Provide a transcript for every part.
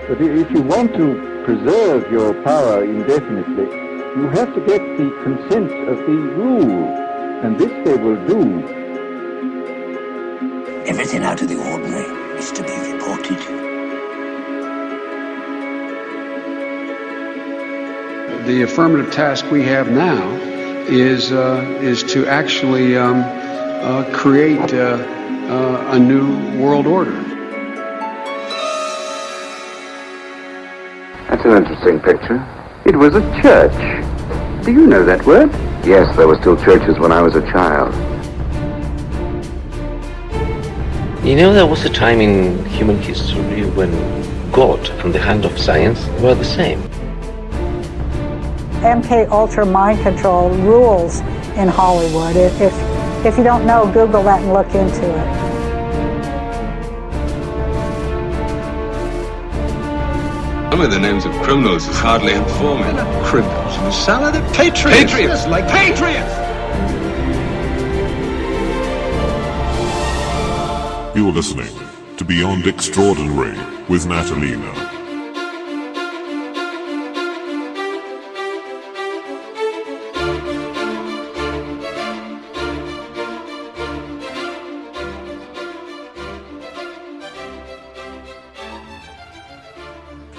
But if you want to preserve your power indefinitely, you have to get the consent of the rule, and this they will do. Everything out of the ordinary is to be reported. The affirmative task we have now is to actually create a new world order. That's an interesting picture. It was a church. Do you know that word? Yes, there were still churches when I was a child. You know, there was a time in human history when God and the hand of science were the same. MK Ultra mind control rules in Hollywood. If you don't know, Google that and look into it. Some of the names of criminals is hardly informing. They're not criminals, Musala. They're patriots. Patriots, like patriots! You're listening to Beyond Extraordinary with Natalina.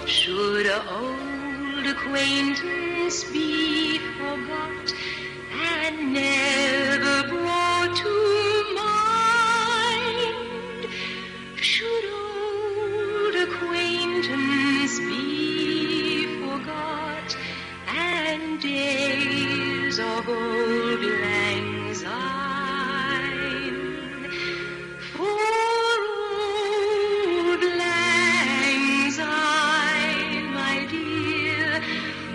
Should an old acquaintance be forgot and never brought to mind? Should old acquaintance be forgot and days of old lang syne? For old lang syne, my dear,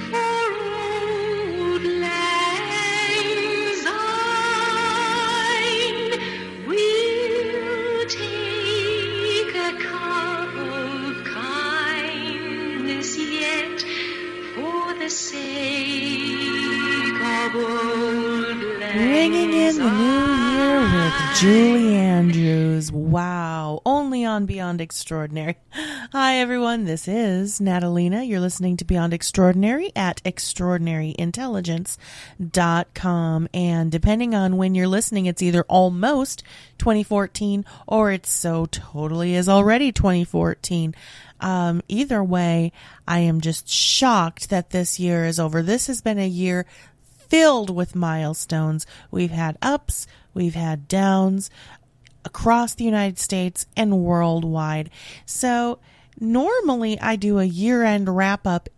for old lang syne, we'll take a cup of kindness yet for the sake of old lang Ringing in the new year with Julie Andrews. Wow. Only on Beyond Extraordinary. Hi, everyone. This is Natalina. You're listening to Beyond Extraordinary at extraordinaryintelligence.com. And depending on when you're listening, it's either almost 2014 or it's so totally is already 2014. Either way, I am just shocked that this year is over. This has been a year filled with milestones. We've had ups, we've had downs across the United States and worldwide. So normally I do a year-end wrap-up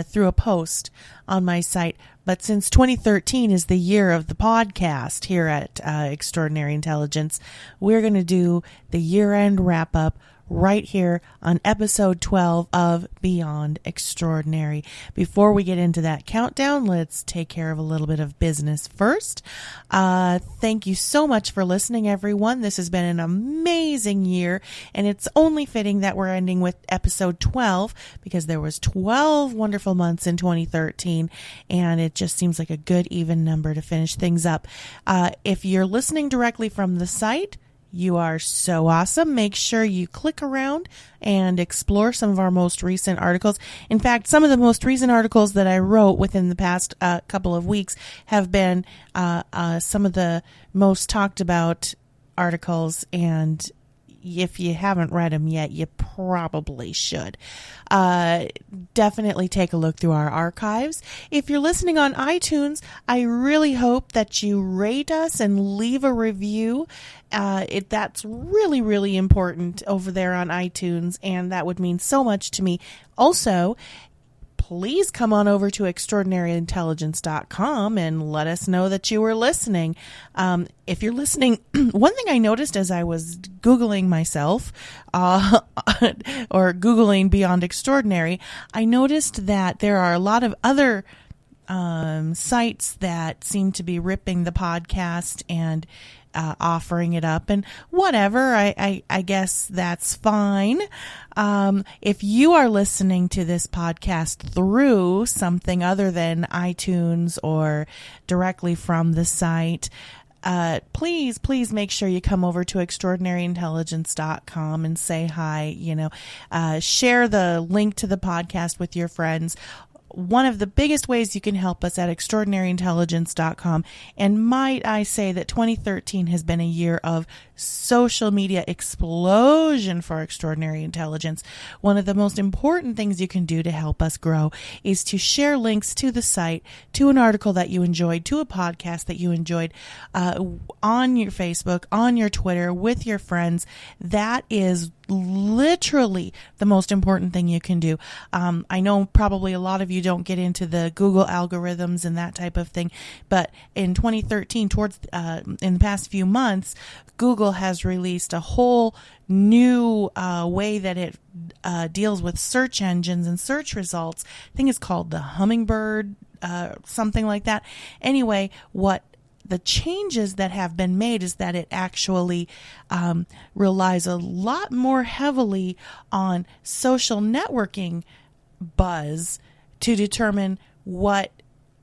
through a post on my site, but since 2013 is the year of the podcast here at Extraordinary Intelligence, we're going to do the year-end wrap-up right here on episode 12 of Beyond Extraordinary. Before we get into that countdown, let's take care of a little bit of business first. Thank you so much for listening, everyone. This has been an amazing year, and it's only fitting that we're ending with episode 12 because there was 12 wonderful months in 2013, and it just seems like a good even number to finish things up. If you're listening directly from the site, you are so awesome. Make sure you click around and explore some of our most recent articles. In fact, some of the most recent articles that I wrote within the past couple of weeks have been some of the most talked about articles, and if you haven't read them yet, you probably should. Definitely take a look through our archives. If you're listening on iTunes, I really hope that you rate us and leave a review. That's really, really important over there on iTunes, and that would mean so much to me. Also, please come on over to extraordinaryintelligence.com and let us know that you were listening. If you're listening, one thing I noticed as I was Googling myself, or Googling Beyond Extraordinary, I noticed that there are a lot of other sites that seem to be ripping the podcast and offering it up, and whatever, I guess that's fine. If you are listening to this podcast through something other than iTunes or directly from the site, please make sure you come over to extraordinaryintelligence.com and say hi. Share the link to the podcast with your friends. One of the biggest ways you can help us at extraordinaryintelligence.com. And might I say that 2013 has been a year of social media explosion for Extraordinary Intelligence. One of the most important things you can do to help us grow is to share links to the site, to an article that you enjoyed, to a podcast that you enjoyed, on your Facebook, on your Twitter, with your friends. That is literally the most important thing you can do. I know probably a lot of you don't get into the Google algorithms and that type of thing, but in 2013, in the past few months, Google has released a whole new way that it deals with search engines and search results. I think it's called the Hummingbird, something like that. Anyway, what the changes that have been made is that it actually relies a lot more heavily on social networking buzz to determine what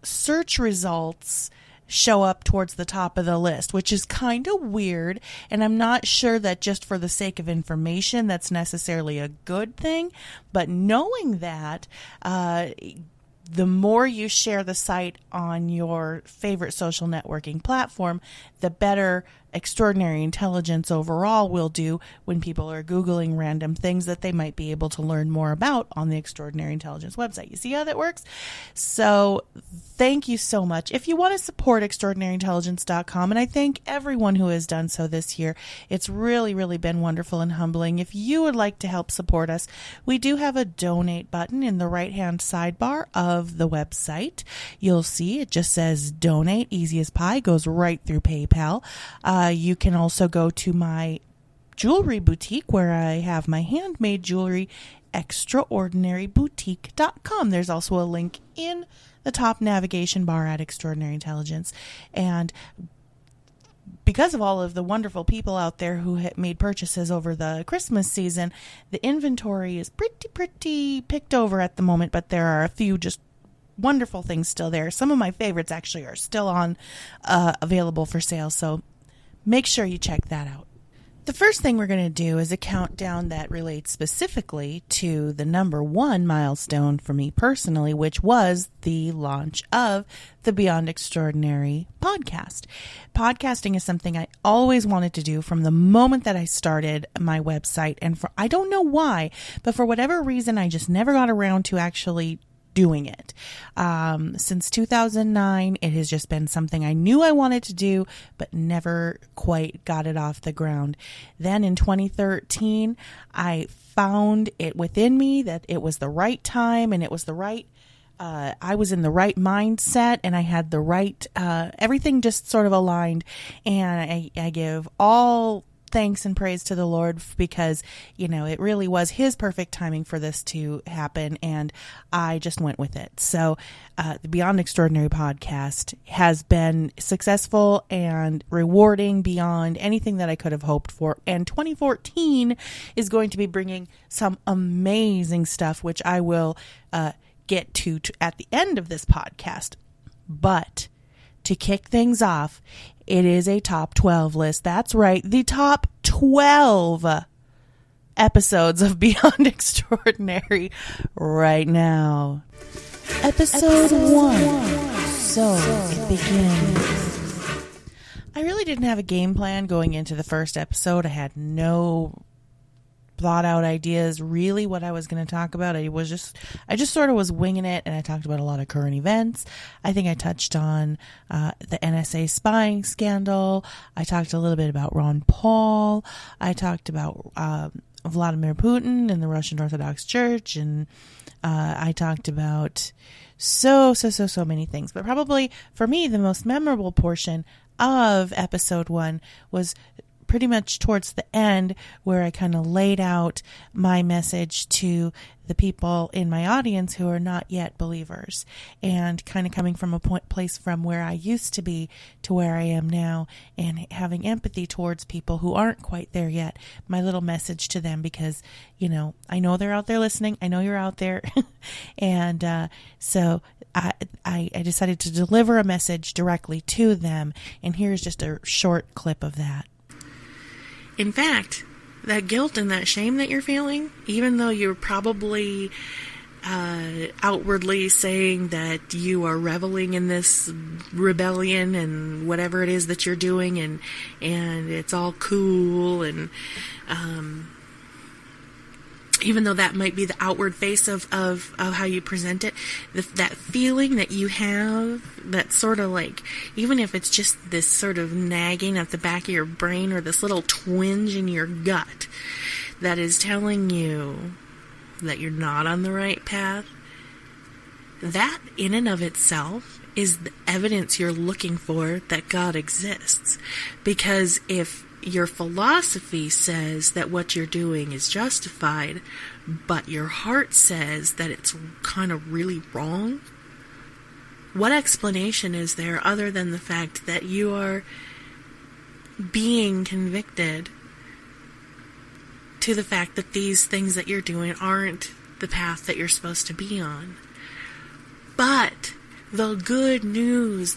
search results show up towards the top of the list, which is kind of weird. And I'm not sure that just for the sake of information, that's necessarily a good thing. But knowing that, the more you share the site on your favorite social networking platform, the better Extraordinary Intelligence overall will do when people are Googling random things that they might be able to learn more about on the Extraordinary Intelligence website. You see how that works? So thank you so much. If you want to support extraordinaryintelligence.com, and I thank everyone who has done so this year, it's really, really been wonderful and humbling. If you would like to help support us, we do have a donate button in the right-hand sidebar of the website. You'll see it just says donate, easy as pie, goes right through PayPal. You can also go to my jewelry boutique where I have my handmade jewelry, extraordinaryboutique.com. There's also a link in the top navigation bar at Extraordinary Intelligence. And because of all of the wonderful people out there who made purchases over the Christmas season, the inventory is pretty picked over at the moment, but there are a few just wonderful things still there. Some of my favorites actually are still on available for sale, so make sure you check that out. The first thing we're going to do is a countdown that relates specifically to the number one milestone for me personally, which was the launch of the Beyond Extraordinary podcast. Podcasting is something I always wanted to do from the moment that I started my website. And I don't know why, but for whatever reason, I just never got around to actually doing it. Since 2009, it has just been something I knew I wanted to do, but never quite got it off the ground. Then in 2013, I found it within me that it was the right time and it was the right I was in the right mindset and I had the right, everything just sort of aligned. And I give all thanks and praise to the Lord because, it really was His perfect timing for this to happen, and I just went with it. So the Beyond Extraordinary podcast has been successful and rewarding beyond anything that I could have hoped for, and 2014 is going to be bringing some amazing stuff, which I will get to at the end of this podcast. But to kick things off, it is a top 12 list. That's right, the top 12 episodes of Beyond Extraordinary right now. Episode 1. So it begins. I really didn't have a game plan going into the first episode. I had no thought out ideas really what I was going to talk about. I just sort of was winging it, and I talked about a lot of current events. I think I touched on the NSA spying scandal. I talked a little bit about Ron Paul. I talked about Vladimir Putin and the Russian Orthodox Church, and I talked about so many things. But probably for me, the most memorable portion of episode 1 was pretty much towards the end where I kind of laid out my message to the people in my audience who are not yet believers, and kind of coming from a place from where I used to be to where I am now, and having empathy towards people who aren't quite there yet. My little message to them, because, you know, I know they're out there listening. I know you're out there. And so I decided to deliver a message directly to them. And here's just a short clip of that. In fact, that guilt and that shame that you're feeling, even though you're probably outwardly saying that you are reveling in this rebellion and whatever it is that you're doing, and it's all cool, and even though that might be the outward face of how you present it, that feeling that you have, that sort of like, even if it's just this sort of nagging at the back of your brain, or this little twinge in your gut that is telling you that you're not on the right path, that in and of itself is the evidence you're looking for that God exists. Because if your philosophy says that what you're doing is justified, but your heart says that it's kind of really wrong, what explanation is there other than the fact that you are being convicted to the fact that these things that you're doing aren't the path that you're supposed to be on? But the good news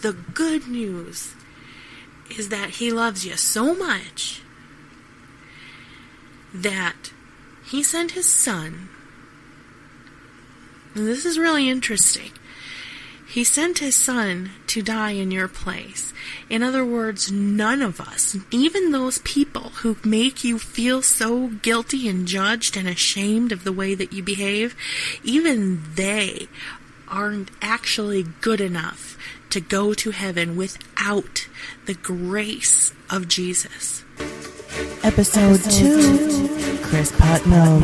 is that He loves you so much that He sent His Son. And this is really interesting. He sent His Son to die in your place. In other words, none of us, even those people who make you feel so guilty and judged and ashamed of the way that you behave, even they aren't actually good enough to go to heaven without the grace of Jesus. Episode 2, Chris Putnam.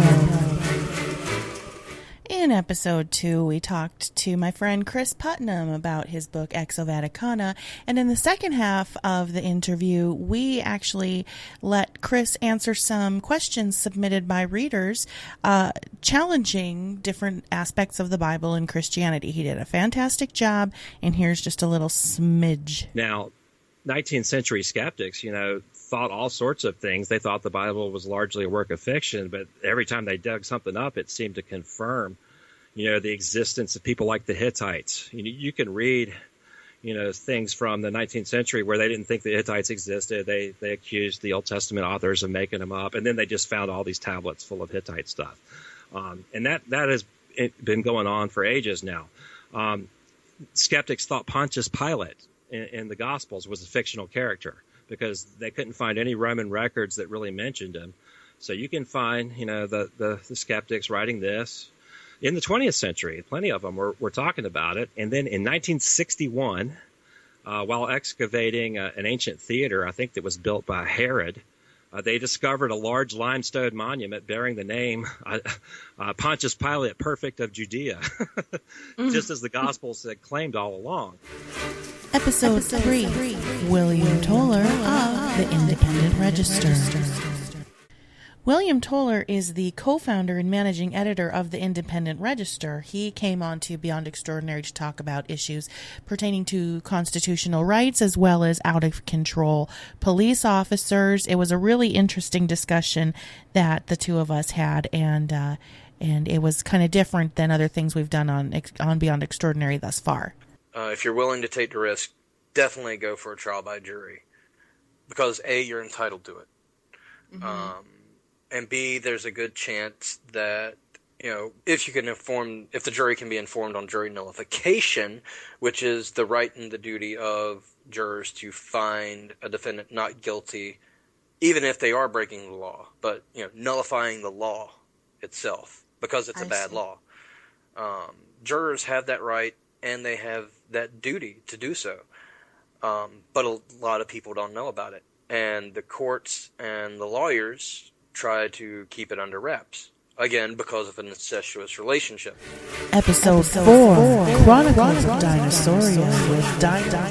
In episode 2, we talked to my friend Chris Putnam about his book Exo Vaticana, and in the second half of the interview, we actually let Chris answer some questions submitted by readers challenging different aspects of the Bible and Christianity. He did a fantastic job, and here's just a little smidge. Now, 19th century skeptics, thought all sorts of things. They thought the Bible was largely a work of fiction, but every time they dug something up, it seemed to confirm the existence of people like the Hittites. You can read, things from the 19th century where they didn't think the Hittites existed. They accused the Old Testament authors of making them up, and then they just found all these tablets full of Hittite stuff. And that has been going on for ages now. Skeptics thought Pontius Pilate in the Gospels was a fictional character because they couldn't find any Roman records that really mentioned him. So you can find, the skeptics writing this. In the 20th century, plenty of them were talking about it. And then in 1961, while excavating an ancient theater, I think that was built by Herod, they discovered a large limestone monument bearing the name Pontius Pilate, Perfect of Judea, just as the Gospels had claimed all along. Episode 3, William Toller of the Independent Register. William Toller is the co-founder and managing editor of the Independent Register. He came on to Beyond Extraordinary to talk about issues pertaining to constitutional rights as well as out-of-control police officers. It was a really interesting discussion that the two of us had, and it was kind of different than other things we've done on Beyond Extraordinary thus far. If you're willing to take the risk, definitely go for a trial by jury, because A, you're entitled to it. Mm-hmm. And B, there's a good chance that, if the jury can be informed on jury nullification, which is the right and the duty of jurors to find a defendant not guilty, even if they are breaking the law, but, nullifying the law itself, because it's a bad law. Jurors have that right, and they have that duty to do so. But a lot of people don't know about it. And the courts and the lawyers try to keep it under wraps. Again, because of an incestuous relationship. Episode 4, Chronicles of Dinosauria with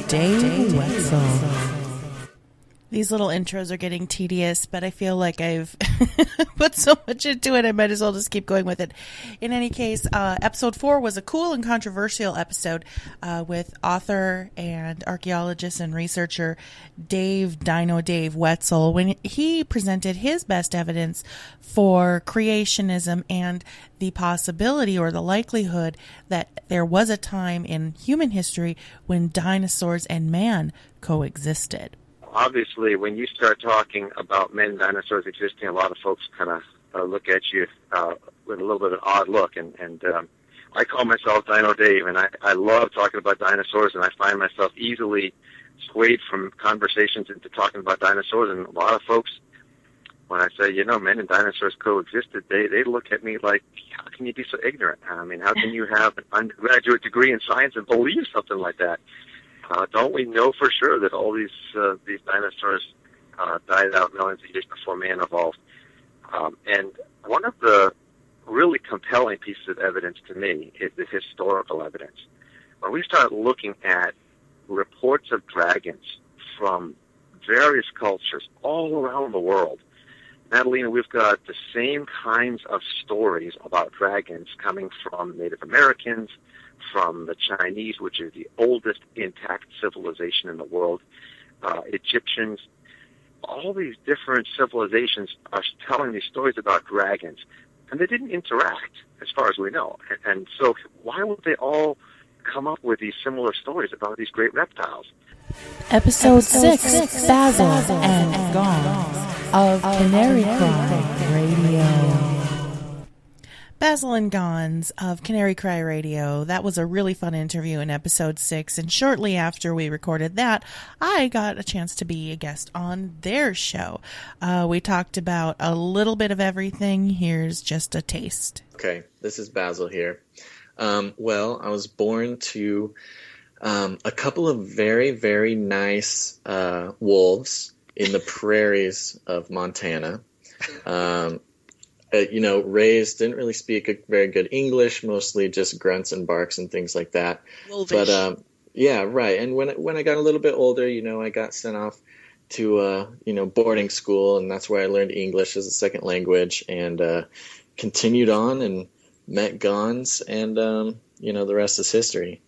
Dave Wetzel. These little intros are getting tedious, but I feel like I've put so much into it, I might as well just keep going with it. In any case, episode 4 was a cool and controversial episode with author and archaeologist and researcher Dave Wetzel, when he presented his best evidence for creationism and the possibility or the likelihood that there was a time in human history when dinosaurs and man coexisted. Obviously, when you start talking about men and dinosaurs existing, a lot of folks kind of look at you with a little bit of an odd look. And I call myself Dino Dave, and I love talking about dinosaurs, and I find myself easily swayed from conversations into talking about dinosaurs. And a lot of folks, when I say, men and dinosaurs coexisted, they look at me like, how can you be so ignorant? I mean, how can you have an undergraduate degree in science and believe something like that? Don't we know for sure that all these dinosaurs died out millions of years before man evolved? And one of the really compelling pieces of evidence to me is the historical evidence. When we start looking at reports of dragons from various cultures all around the world, Natalina, we've got the same kinds of stories about dragons coming from Native Americans, from the Chinese, which is the oldest intact civilization in the world, Egyptians. All these different civilizations are telling these stories about dragons, and they didn't interact, as far as we know. And so why would they all come up with these similar stories about these great reptiles? Episode 6, Basil and Gone of Canary Cry Radio. Basil and Gons of Canary Cry Radio. That was a really fun interview in episode 6, and shortly after we recorded that, I got a chance to be a guest on their show. We talked about a little bit of everything. Here's just a taste. Okay, this is Basil here. Well, I was born to a couple of very, very nice wolves in the prairies of Montana. Raised, didn't really speak a very good English, mostly just grunts and barks and things like that. Wolfish. But yeah, right. And when I got a little bit older, I got sent off to boarding school, and that's where I learned English as a second language, and continued on and met Gons, and the rest is history.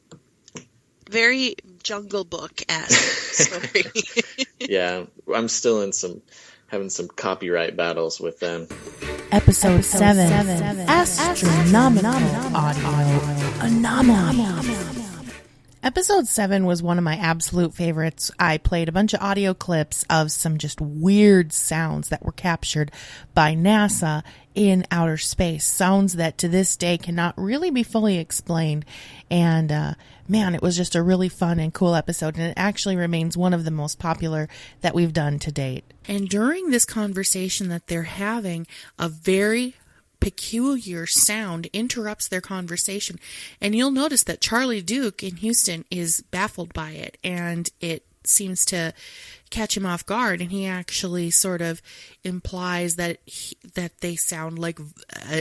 Very Jungle Book-esque story. Yeah, I'm still having some copyright battles with them. Episode 7, Astronomical Audio Anomaly. Episode 7 was one of my absolute favorites. I played a bunch of audio clips of some just weird sounds that were captured by NASA in outer space. Sounds that to this day cannot really be fully explained. And man, it was just a really fun and cool episode. And it actually remains one of the most popular that we've done to date. And during this conversation that they're having, a very peculiar sound interrupts their conversation, and you'll notice that Charlie Duke in Houston is baffled by it, and it seems to catch him off guard, and he actually sort of implies that they sound like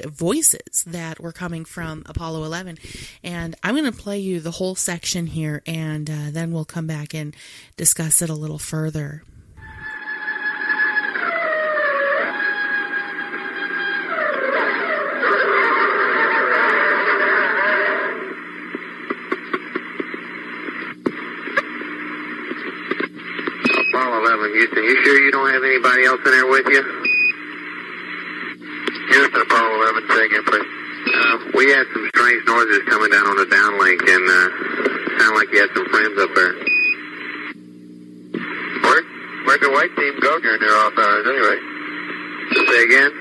voices that were coming from Apollo 11. And I'm going to play you the whole section here, and then we'll come back and discuss it a little further. Houston, you sure you don't have anybody else in there with you? Houston, Apollo 11, say again, please. We had some strange noises coming down on the downlink, and sound like you had some friends up there. Where'd the white team go during their off hours anyway? Say again?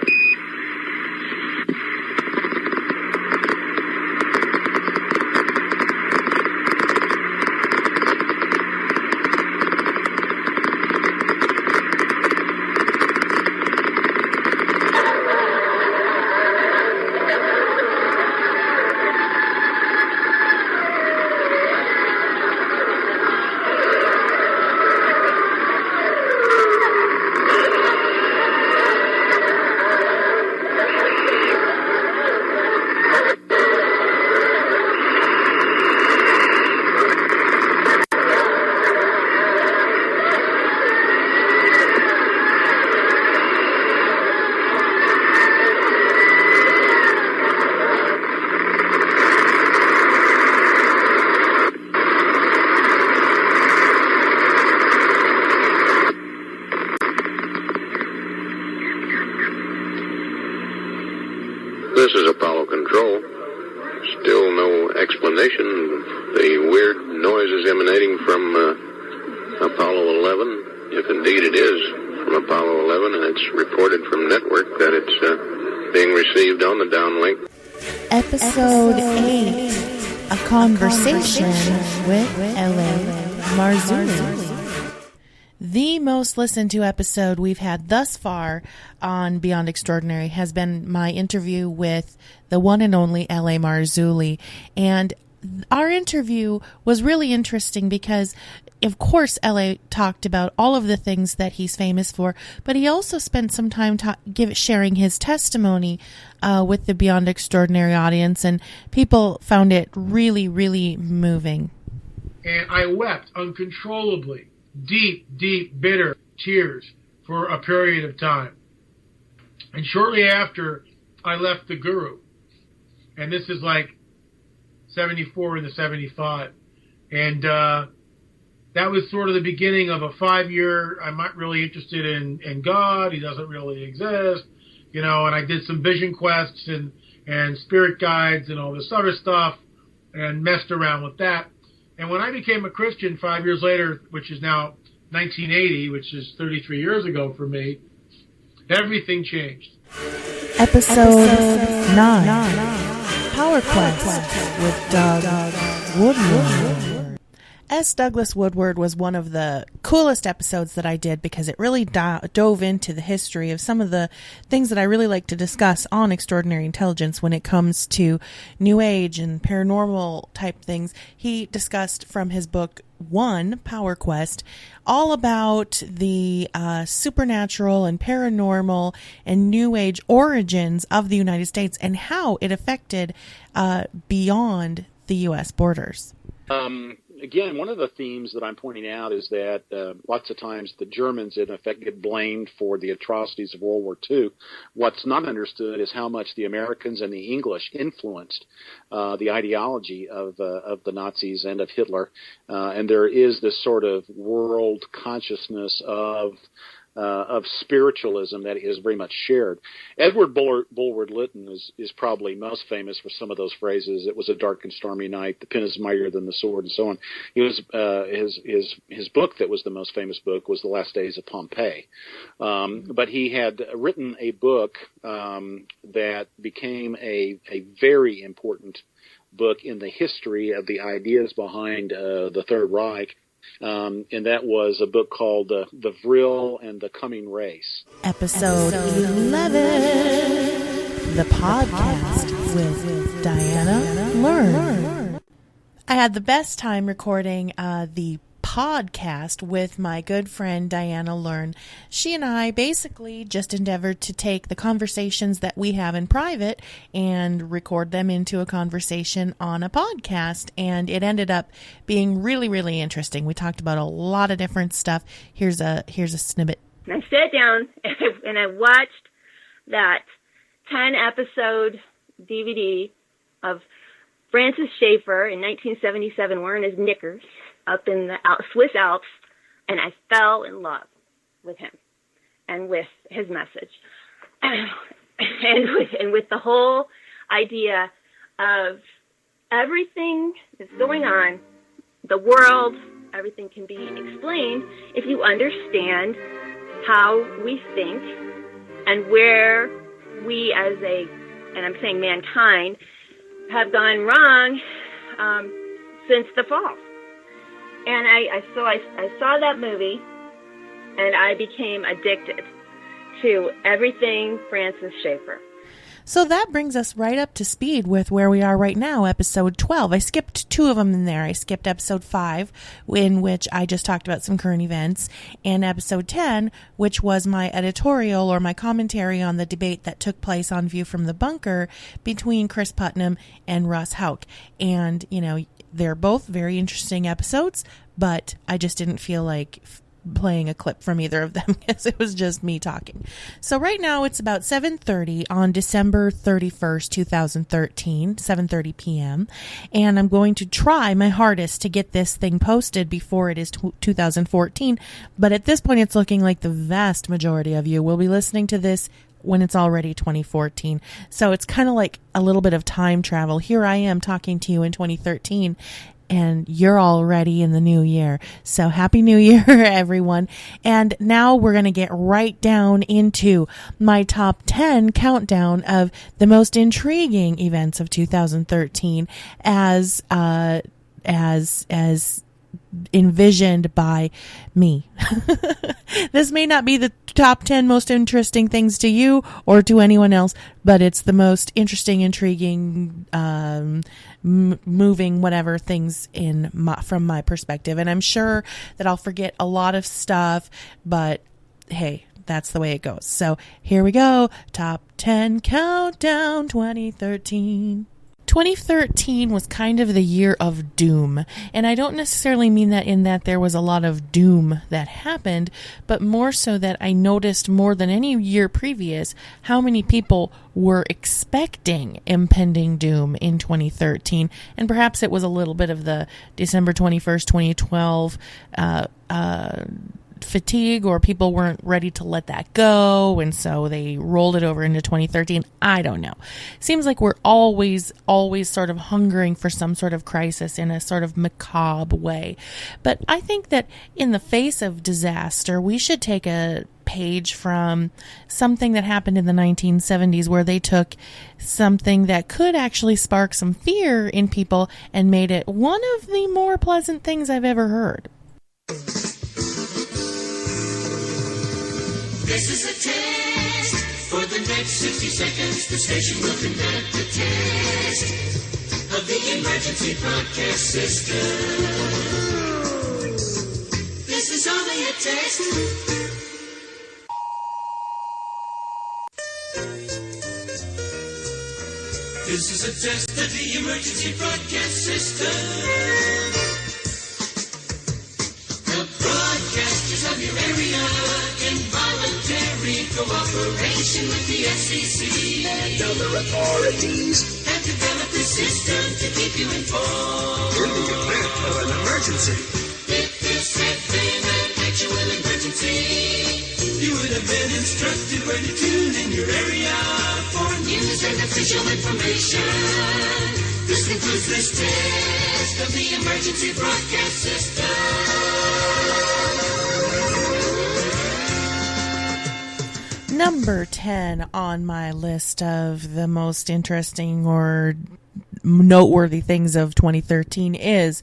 this is Apollo Control. Still no explanation. The weird noises emanating from Apollo 11, if indeed it is from Apollo 11, and it's reported from network that it's being received on the downlink. Episode 8, A Conversation with L.A. Marzulli. The most listened to episode we've had thus far on Beyond Extraordinary has been my interview with the one and only L.A. Marzulli. And our interview was really interesting because, of course, L.A. talked about all of the things that he's famous for, but he also spent some time sharing his testimony with the Beyond Extraordinary audience, and people found it really, really moving. And I wept uncontrollably, deep, bitter tears for a period of time. And shortly after, I left the Guru. And this is like 74 into 75. And that was sort of the beginning of a 5-year, I'm not really interested in God, he doesn't really exist, and I did some vision quests and spirit guides and all this other stuff and messed around with that. And when I became a Christian 5 years later, which is now 1980, which is 33 years ago for me, everything changed. Episode 9, Power Quest with Doug Woodward. S. Douglas Woodward was one of the coolest episodes that I did because it really dove into the history of some of the things that I really like to discuss on Extraordinary Intelligence when it comes to New Age and paranormal type things. He discussed from his book 1, Power Quest, all about the supernatural and paranormal and New Age origins of the United States and how it affected beyond the U.S. borders. Again, one of the themes that I'm pointing out is that lots of times the Germans, in effect, get blamed for the atrocities of World War II. What's not understood is how much the Americans and the English influenced the ideology of the Nazis and of Hitler. And there is this sort of world consciousness of spiritualism that is very much shared. Edward Bulwer-Lytton is probably most famous for some of those phrases. It was a dark and stormy night. The pen is mightier than the sword, and so on. He was his book that was the most famous book was The Last Days of Pompeii. But he had written a book that became a very important book in the history of the ideas behind the Third Reich. And that was a book called The Vril and the Coming Race. Episode 11, The Podcast with Diana Learn. I had the best time recording the podcast with my good friend Diana Learn. She and I basically just endeavored to take the conversations that we have in private and record them into a conversation on a podcast, and it ended up being really, really interesting. We talked about a lot of different stuff. Here's a snippet. And I sat down and I watched that 10-episode DVD of Francis Schaeffer in 1977 wearing his knickers up in the Swiss Alps, and I fell in love with him and with his message and with the whole idea of everything that's going on, the world, everything can be explained if you understand how we think and where we as and I'm saying mankind, have gone wrong since the fall. And I saw that movie, and I became addicted to everything Francis Schaeffer. So that brings us right up to speed with where we are right now, episode 12. I skipped 2 of them in there. I skipped episode 5, in which I just talked about some current events, and episode 10, which was my editorial or my commentary on the debate that took place on View from the Bunker between Chris Putnam and Russ Houck. And, they're both very interesting episodes, but I just didn't feel like playing a clip from either of them because it was just me talking. So right now it's about 7:30 on December 31st, 2013, 7:30 p.m. And I'm going to try my hardest to get this thing posted before it is 2014. But at this point, it's looking like the vast majority of you will be listening to this when it's already 2014. So it's kind of like a little bit of time travel. Here I am talking to you in 2013, and you're already in the new year. So happy new year, everyone. And now we're going to get right down into my top 10 countdown of the most intriguing events of 2013 as envisioned by me. This may not be the top 10 most interesting things to you or to anyone else, but it's the most interesting, intriguing, moving, whatever things from my perspective. And I'm sure that I'll forget a lot of stuff, but hey, that's the way it goes. So here we go. Top 10 countdown 2013. 2013 was kind of the year of doom, and I don't necessarily mean that in that there was a lot of doom that happened, but more so that I noticed more than any year previous how many people were expecting impending doom in 2013, and perhaps it was a little bit of the December 21st, 2012 fatigue, or people weren't ready to let that go, and so they rolled it over into 2013. I don't know. Seems like we're always sort of hungering for some sort of crisis in a sort of macabre way. But I think that in the face of disaster, we should take a page from something that happened in the 1970s, where they took something that could actually spark some fear in people and made it one of the more pleasant things I've ever heard. This is a test. For the next 60 seconds, the station will conduct a test of the emergency broadcast system. This is only a test. This is a test of the emergency broadcast system. The broadcasters of your area in voluntary cooperation with the FCC and other authorities have developed a system to keep you informed in the event of an emergency. If this had been an actual emergency, you would have been instructed where to tune in your area for news and official information. This concludes this test of the emergency broadcast system. Number 10 on my list of the most interesting or noteworthy things of 2013 is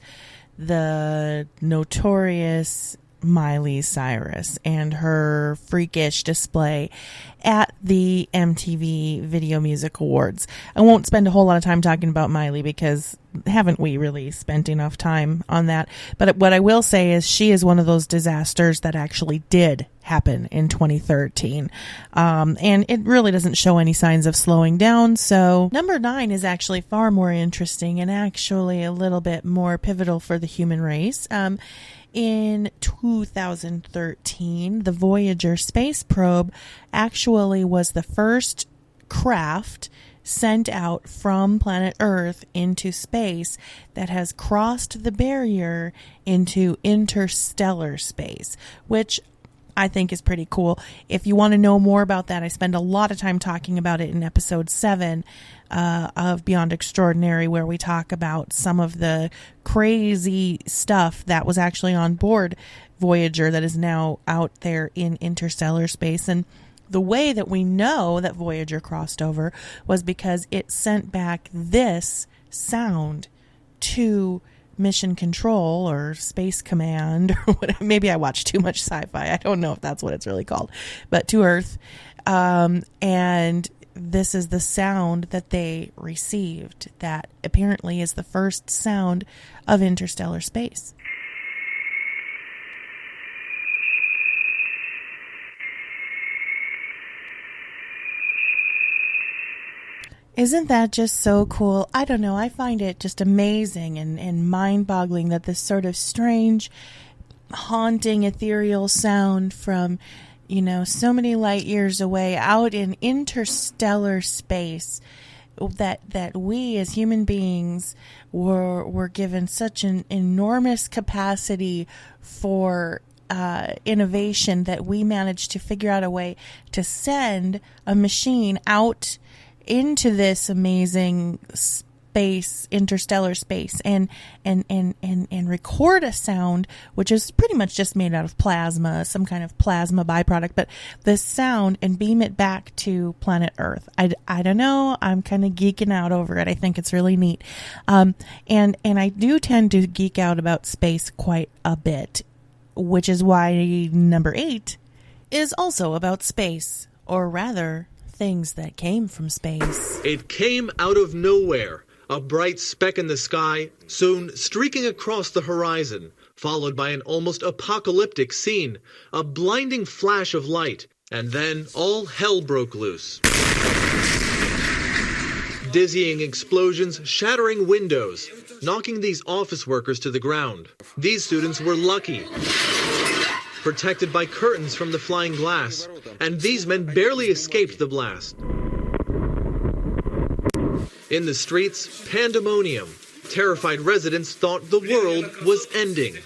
the notorious Miley Cyrus and her freakish display at the MTV Video Music Awards. I won't spend a whole lot of time talking about Miley because haven't we really spent enough time on that? But what I will say is she is one of those disasters that actually did happen in 2013. And it really doesn't show any signs of slowing down. So number 9 is actually far more interesting and actually a little bit more pivotal for the human race. In 2013, the Voyager space probe actually was the first craft sent out from planet Earth into space that has crossed the barrier into interstellar space, which I think is pretty cool. If you want to know more about that, I spend a lot of time talking about it in episode 7 of Beyond Extraordinary, where we talk about some of the crazy stuff that was actually on board Voyager that is now out there in interstellar space. And the way that we know that Voyager crossed over was because it sent back this sound to Mission Control or Space Command or whatever. Maybe I watch too much sci-fi. I don't know if that's what it's really called, but to Earth. And this is the sound that they received that apparently is the first sound of interstellar space. Isn't that just so cool? I don't know. I find it just amazing and mind-boggling that this sort of strange, haunting, ethereal sound from, you know, so many light years away out in interstellar space, that we as human beings were given such an enormous capacity for innovation that we managed to figure out a way to send a machine out into this amazing space, interstellar space, and record a sound which is pretty much just made out of plasma, some kind of plasma byproduct, but the sound, and beam it back to planet Earth. I don't know, I'm kind of geeking out over it. I think it's really neat. And I do tend to geek out about space quite a bit, which is why number 8 is also about space, or rather, things that came from space. It came out of nowhere. A bright speck in the sky, soon streaking across the horizon, followed by an almost apocalyptic scene, a blinding flash of light, and then all hell broke loose. Dizzying explosions shattering windows, knocking these office workers to the ground. These students were lucky, protected by curtains from the flying glass, and these men barely escaped the blast. In the streets, pandemonium. Terrified residents thought the world was ending.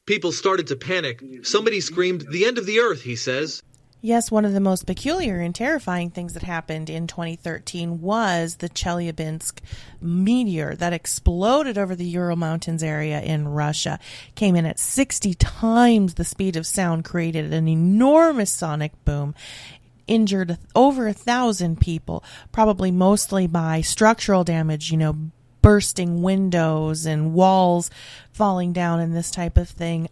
People started to panic. Somebody screamed, "The end of the earth," he says. Yes, one of the most peculiar and terrifying things that happened in 2013 was the Chelyabinsk meteor that exploded over the Ural Mountains area in Russia. Came in at 60 times the speed of sound, created an enormous sonic boom, injured over 1,000 people, probably mostly by structural damage, bursting windows and walls falling down and this type of thing.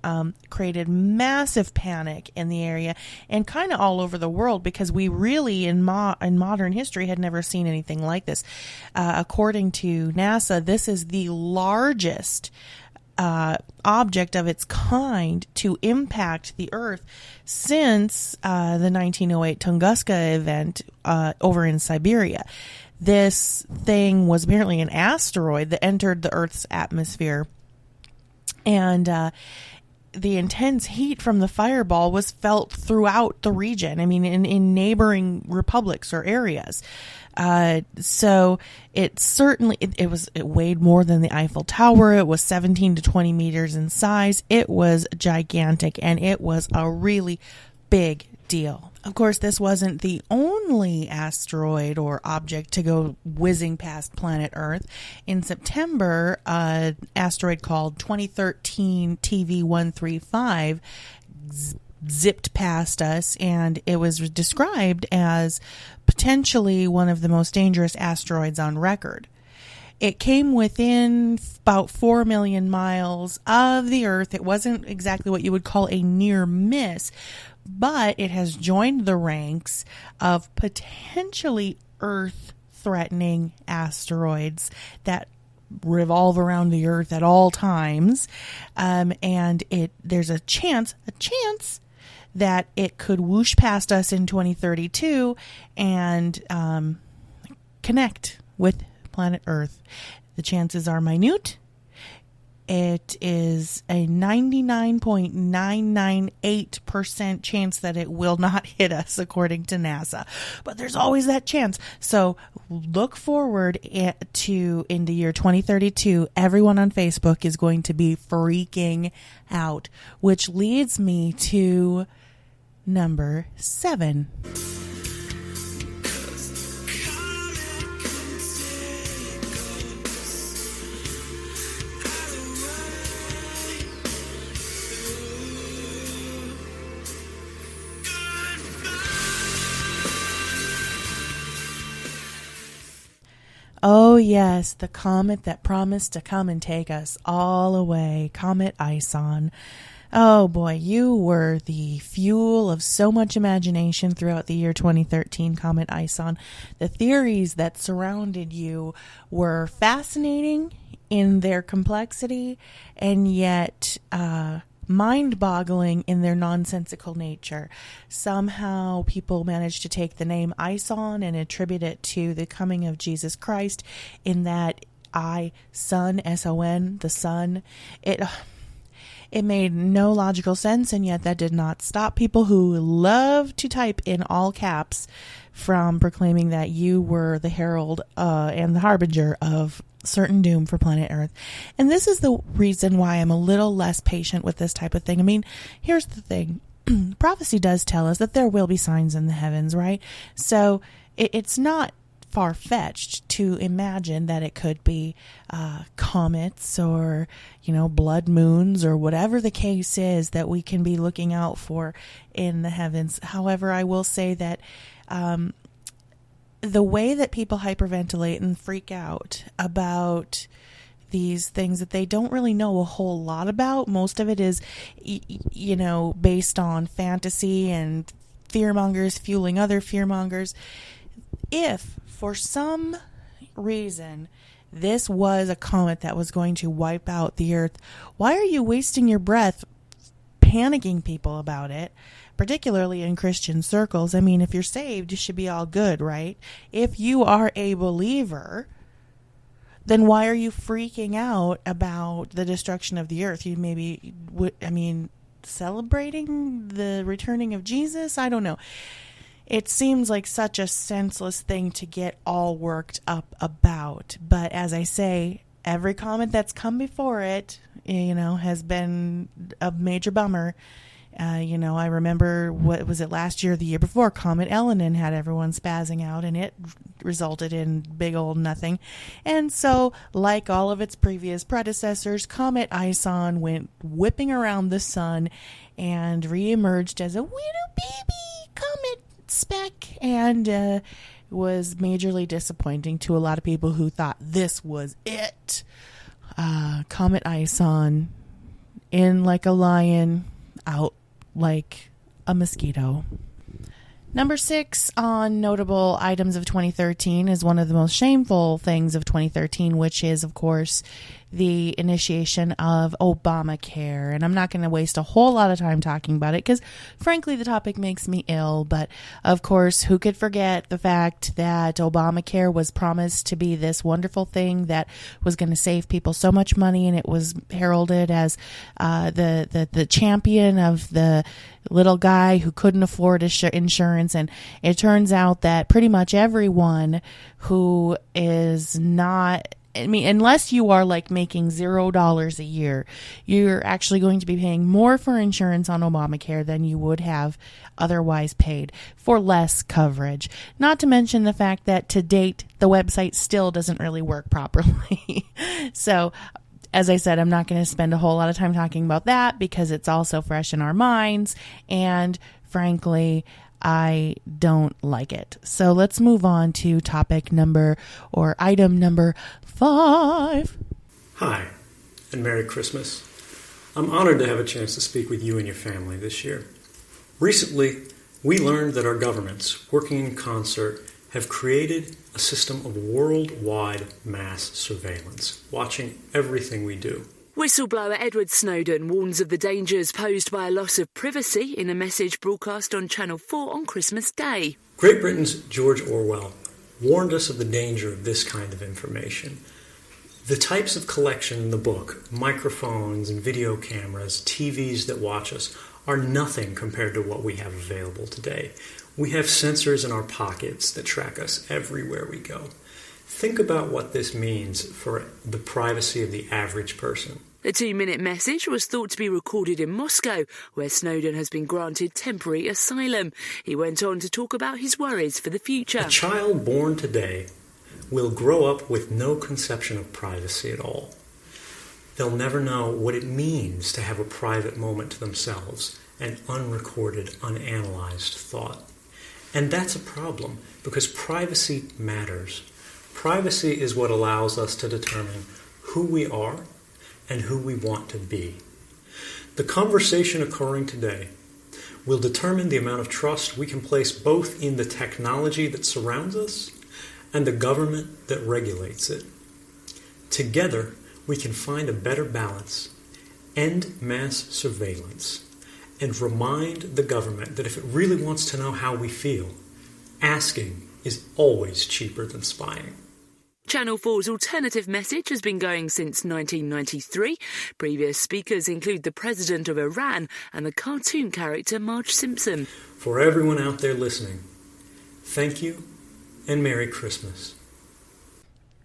Created massive panic in the area and kind of all over the world, because we really in modern history had never seen anything like this. According to NASA, this is the largest object of its kind to impact the Earth since the 1908 Tunguska event over in Siberia. This thing was apparently an asteroid that entered the Earth's atmosphere, and the intense heat from the fireball was felt throughout the region. I mean, in neighboring republics or areas. So it certainly, it weighed more than the Eiffel Tower. It was 17 to 20 meters in size. It was gigantic, and it was a really big deal. Of course, this wasn't the only asteroid or object to go whizzing past planet Earth. In September, an asteroid called 2013 TV135 zipped past us, and it was described as potentially one of the most dangerous asteroids on record. It came within about 4 million miles of the Earth. It wasn't exactly what you would call a near miss, but it has joined the ranks of potentially Earth-threatening asteroids that revolve around the Earth at all times, and there's a chance that it could whoosh past us in 2032 and connect with planet Earth. The chances are minute. It is a 99.998% chance that it will not hit us, according to NASA. But there's always that chance. So look forward to in the year 2032. Everyone on Facebook is going to be freaking out, which leads me to number 7. Oh yes, the comet that promised to come and take us all away, Comet Ison. Oh boy, you were the fuel of so much imagination throughout the year 2013, Comet Ison. The theories that surrounded you were fascinating in their complexity, and yet mind-boggling in their nonsensical nature. Somehow people managed to take the name Ison and attribute it to the coming of Jesus Christ, in that Son, S-O-N, the Son. It made no logical sense, and yet that did not stop people who love to type in all caps from proclaiming that you were the herald and the harbinger of certain doom for planet Earth. And this is the reason why I'm a little less patient with this type of thing. I mean, here's the thing. Prophecy does tell us that there will be signs in the heavens, right? So it's not far-fetched to imagine that it could be comets or, blood moons or whatever the case is that we can be looking out for in the heavens. However, I will say that the way that people hyperventilate and freak out about these things that they don't really know a whole lot about, most of it is, based on fantasy and fearmongers fueling other fearmongers. If for some reason this was a comet that was going to wipe out the Earth, why are you wasting your breath panicking people about it, particularly in Christian circles? I mean, if you're saved, you should be all good, right? If you are a believer, then why are you freaking out about the destruction of the Earth? You maybe would, celebrating the returning of Jesus? I don't know. It seems like such a senseless thing to get all worked up about. But as I say, every comet that's come before it, has been a major bummer. I remember, what was it, last year or the year before, Comet Elenin had everyone spazzing out, and it resulted in big old nothing. And so, like all of its previous predecessors, Comet Ison went whipping around the sun and reemerged as a little baby comet speck, and was majorly disappointing to a lot of people who thought this was it. Comet Ison, in like a lion, out like a mosquito. Number 6 on notable items of 2013 is one of the most shameful things of 2013, which is, of course, the initiation of Obamacare. And I'm not going to waste a whole lot of time talking about it because, frankly, the topic makes me ill. But, of course, who could forget the fact that Obamacare was promised to be this wonderful thing that was going to save people so much money, and it was heralded as the champion of the little guy who couldn't afford insurance. And it turns out that pretty much everyone who is not, unless you are like making $0 a year, you're actually going to be paying more for insurance on Obamacare than you would have otherwise paid for less coverage. Not to mention the fact that to date, the website still doesn't really work properly. So, as I said, I'm not going to spend a whole lot of time talking about that because it's also fresh in our minds. And frankly, I don't like it. So let's move on to item number 5. Hi, and Merry Christmas. I'm honored to have a chance to speak with you and your family this year. Recently, we learned that our governments, working in concert, have created a system of worldwide mass surveillance, watching everything we do. Whistleblower Edward Snowden warns of the dangers posed by a loss of privacy in a message broadcast on Channel 4 on Christmas Day. Great Britain's George Orwell warned us of the danger of this kind of information. The types of collection in the book, microphones and video cameras, TVs that watch us, are nothing compared to what we have available today. We have sensors in our pockets that track us everywhere we go. Think about what this means for the privacy of the average person. The 2-minute message was thought to be recorded in Moscow, where Snowden has been granted temporary asylum. He went on to talk about his worries for the future. A child born today will grow up with no conception of privacy at all. They'll never know what it means to have a private moment to themselves, an unrecorded, unanalyzed thought. And that's a problem, because privacy matters. Privacy is what allows us to determine who we are and who we want to be. The conversation occurring today will determine the amount of trust we can place both in the technology that surrounds us and the government that regulates it. Together, we can find a better balance, end mass surveillance, and remind the government that if it really wants to know how we feel, asking is always cheaper than spying. Channel 4's alternative message has been going since 1993. Previous speakers include the President of Iran and the cartoon character Marge Simpson. For everyone out there listening, thank you and Merry Christmas.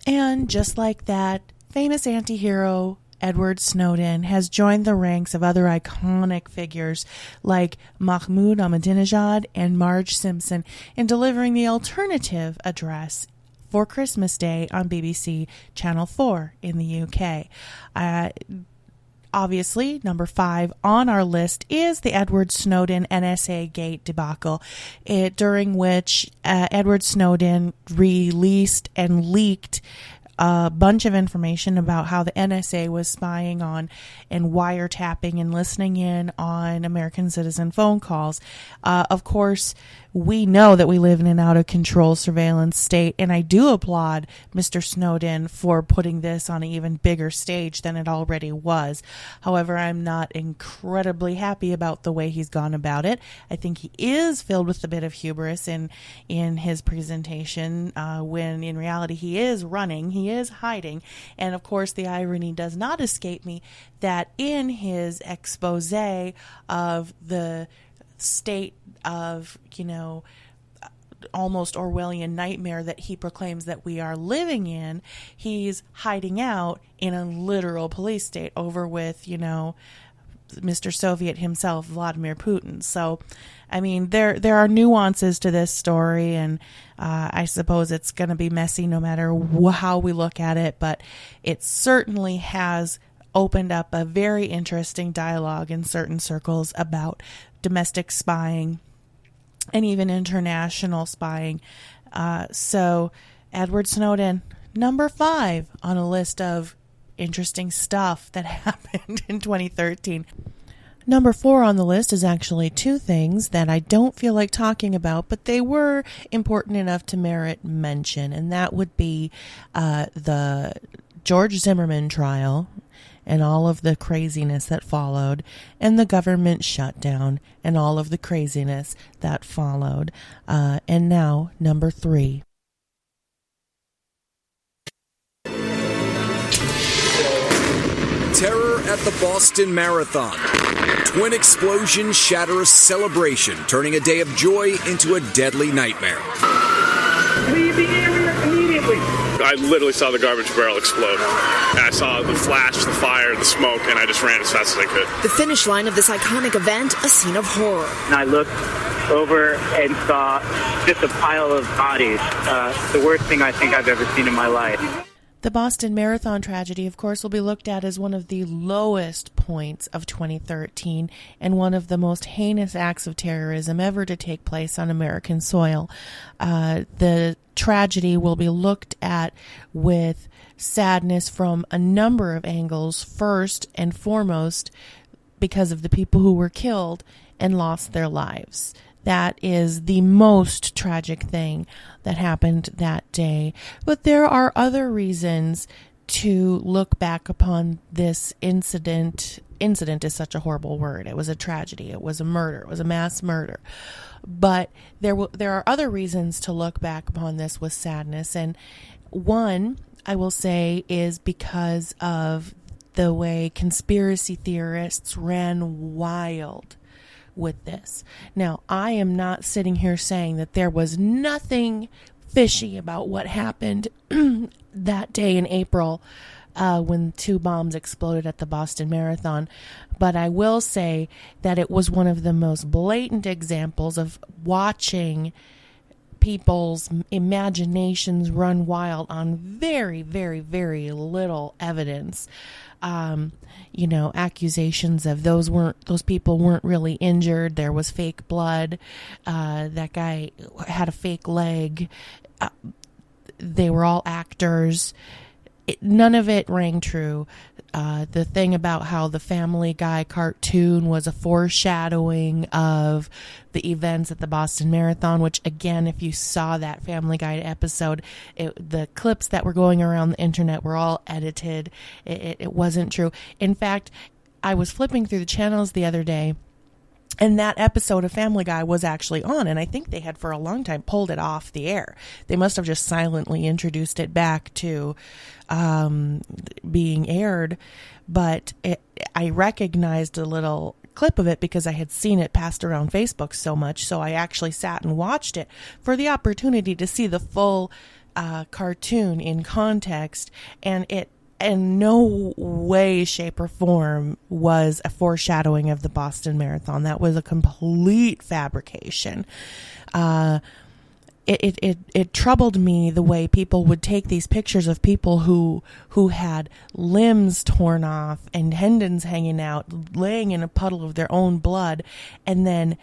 And just like that, famous anti-hero Edward Snowden has joined the ranks of other iconic figures like Mahmoud Ahmadinejad and Marge Simpson in delivering the alternative address for Christmas Day on BBC Channel 4 in the UK. Obviously, number 5 on our list is the Edward Snowden NSA Gate debacle, during which Edward Snowden released and leaked a bunch of information about how the NSA was spying on and wiretapping and listening in on American citizen phone calls. Of course, we know that we live in an out-of-control surveillance state, and I do applaud Mr. Snowden for putting this on an even bigger stage than it already was. However, I'm not incredibly happy about the way he's gone about it. I think he is filled with a bit of hubris in his presentation, when in reality he is running, he is hiding. And of course, the irony does not escape me that in his expose of the state of, almost Orwellian nightmare that he proclaims that we are living in, he's hiding out in a literal police state over with, Mr. Soviet himself, Vladimir Putin. So, I mean, there are nuances to this story, and I suppose it's going to be messy no matter how we look at it, but it certainly has opened up a very interesting dialogue in certain circles about domestic spying and even international spying. So Edward Snowden, number 5 on a list of interesting stuff that happened in 2013. Number 4 on the list is actually 2 things that I don't feel like talking about, but they were important enough to merit mention, and that would be the George Zimmerman trial and all of the craziness that followed, and the government shutdown and all of the craziness that followed. And now, number 3. Terror at the Boston Marathon. Twin explosions shatter a celebration, turning a day of joy into a deadly nightmare. Leave the area immediately. I literally saw the garbage barrel explode. And I saw the flash, the fire, the smoke, and I just ran as fast as I could. The finish line of this iconic event, a scene of horror. And I looked over and saw just a pile of bodies. The worst thing I think I've ever seen in my life. The Boston Marathon tragedy, of course, will be looked at as one of the lowest points of 2013 and one of the most heinous acts of terrorism ever to take place on American soil. The tragedy will be looked at with sadness from a number of angles. First and foremost, because of the people who were killed and lost their lives. That is the most tragic thing that happened that day. But there are other reasons to look back upon this incident. Incident is such a horrible word. It was a tragedy. It was a murder. It was a mass murder. But there are other reasons to look back upon this with sadness. And one, I will say, is because of the way conspiracy theorists ran wild with this. Now, I am not sitting here saying that there was nothing fishy about what happened that day in April when 2 bombs exploded at the Boston Marathon, but I will say that it was one of the most blatant examples of watching people's imaginations run wild on very, very, very little evidence. Accusations of those people weren't really injured. There was fake blood. That guy had a fake leg. They were all actors. None of it rang true. The thing about how the Family Guy cartoon was a foreshadowing of the events at the Boston Marathon, which, again, if you saw that Family Guy episode, the clips that were going around the internet were all edited. It wasn't true. In fact, I was flipping through the channels the other day, and that episode of Family Guy was actually on, and I think they had for a long time pulled it off the air. They must have just silently introduced it back to being aired, but I recognized a little clip of it because I had seen it passed around Facebook so much, so I actually sat and watched it for the opportunity to see the full cartoon in context, and it in no way, shape, or form was a foreshadowing of the Boston Marathon. That was a complete fabrication. It troubled me the way people would take these pictures of people who had limbs torn off and tendons hanging out, laying in a puddle of their own blood, and then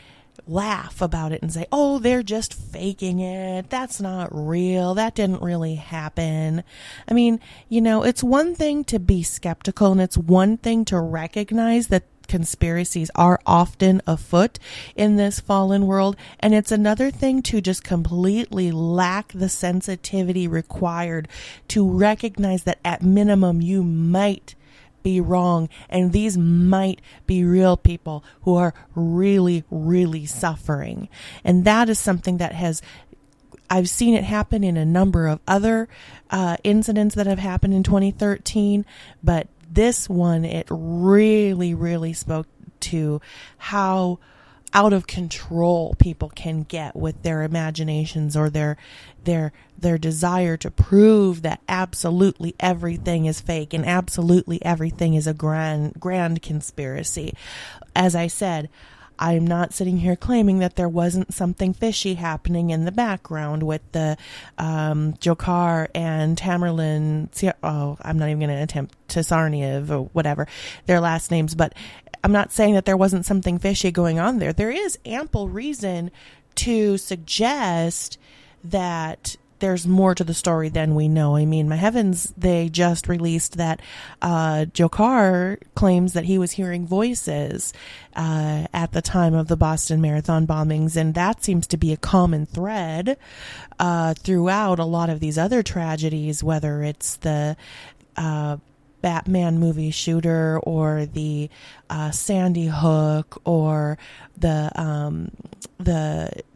laugh about it and say, oh, they're just faking it. That's not real. That didn't really happen. I mean, it's one thing to be skeptical, and it's one thing to recognize that conspiracies are often afoot in this fallen world, and it's another thing to just completely lack the sensitivity required to recognize that at minimum you might be wrong, and these might be real people who are really, really suffering. And that is something that I've seen it happen in a number of other incidents that have happened in 2013, but this one, it really, really spoke to how out of control people can get with their imaginations or their desire to prove that absolutely everything is fake and absolutely everything is a grand conspiracy. As I said, I'm not sitting here claiming that there wasn't something fishy happening in the background with the Dzhokhar and Tamerlan. I'm not even going to attempt Tsarnaev or whatever their last names, but I'm not saying that there wasn't something fishy going on there. There is ample reason to suggest that there's more to the story than we know. I mean, my heavens, they just released that Dzhokhar claims that he was hearing voices at the time of the Boston Marathon bombings, and that seems to be a common thread throughout a lot of these other tragedies, whether it's the Batman movie shooter or the Sandy Hook or the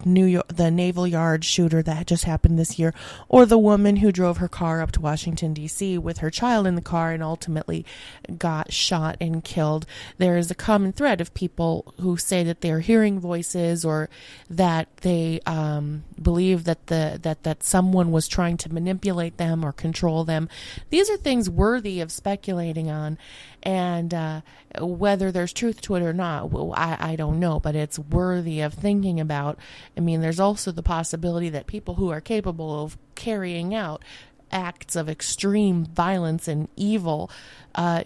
Naval Yard shooter that just happened this year, or the woman who drove her car up to Washington, D.C. with her child in the car and ultimately got shot and killed. There is a common thread of people who say that they're hearing voices or that they believe that that someone was trying to manipulate them or control them. These are things worthy of speculating on, and whether there's truth to it or not, I don't know, but it's worthy of thinking about. I mean, there's also the possibility that people who are capable of carrying out acts of extreme violence and evil,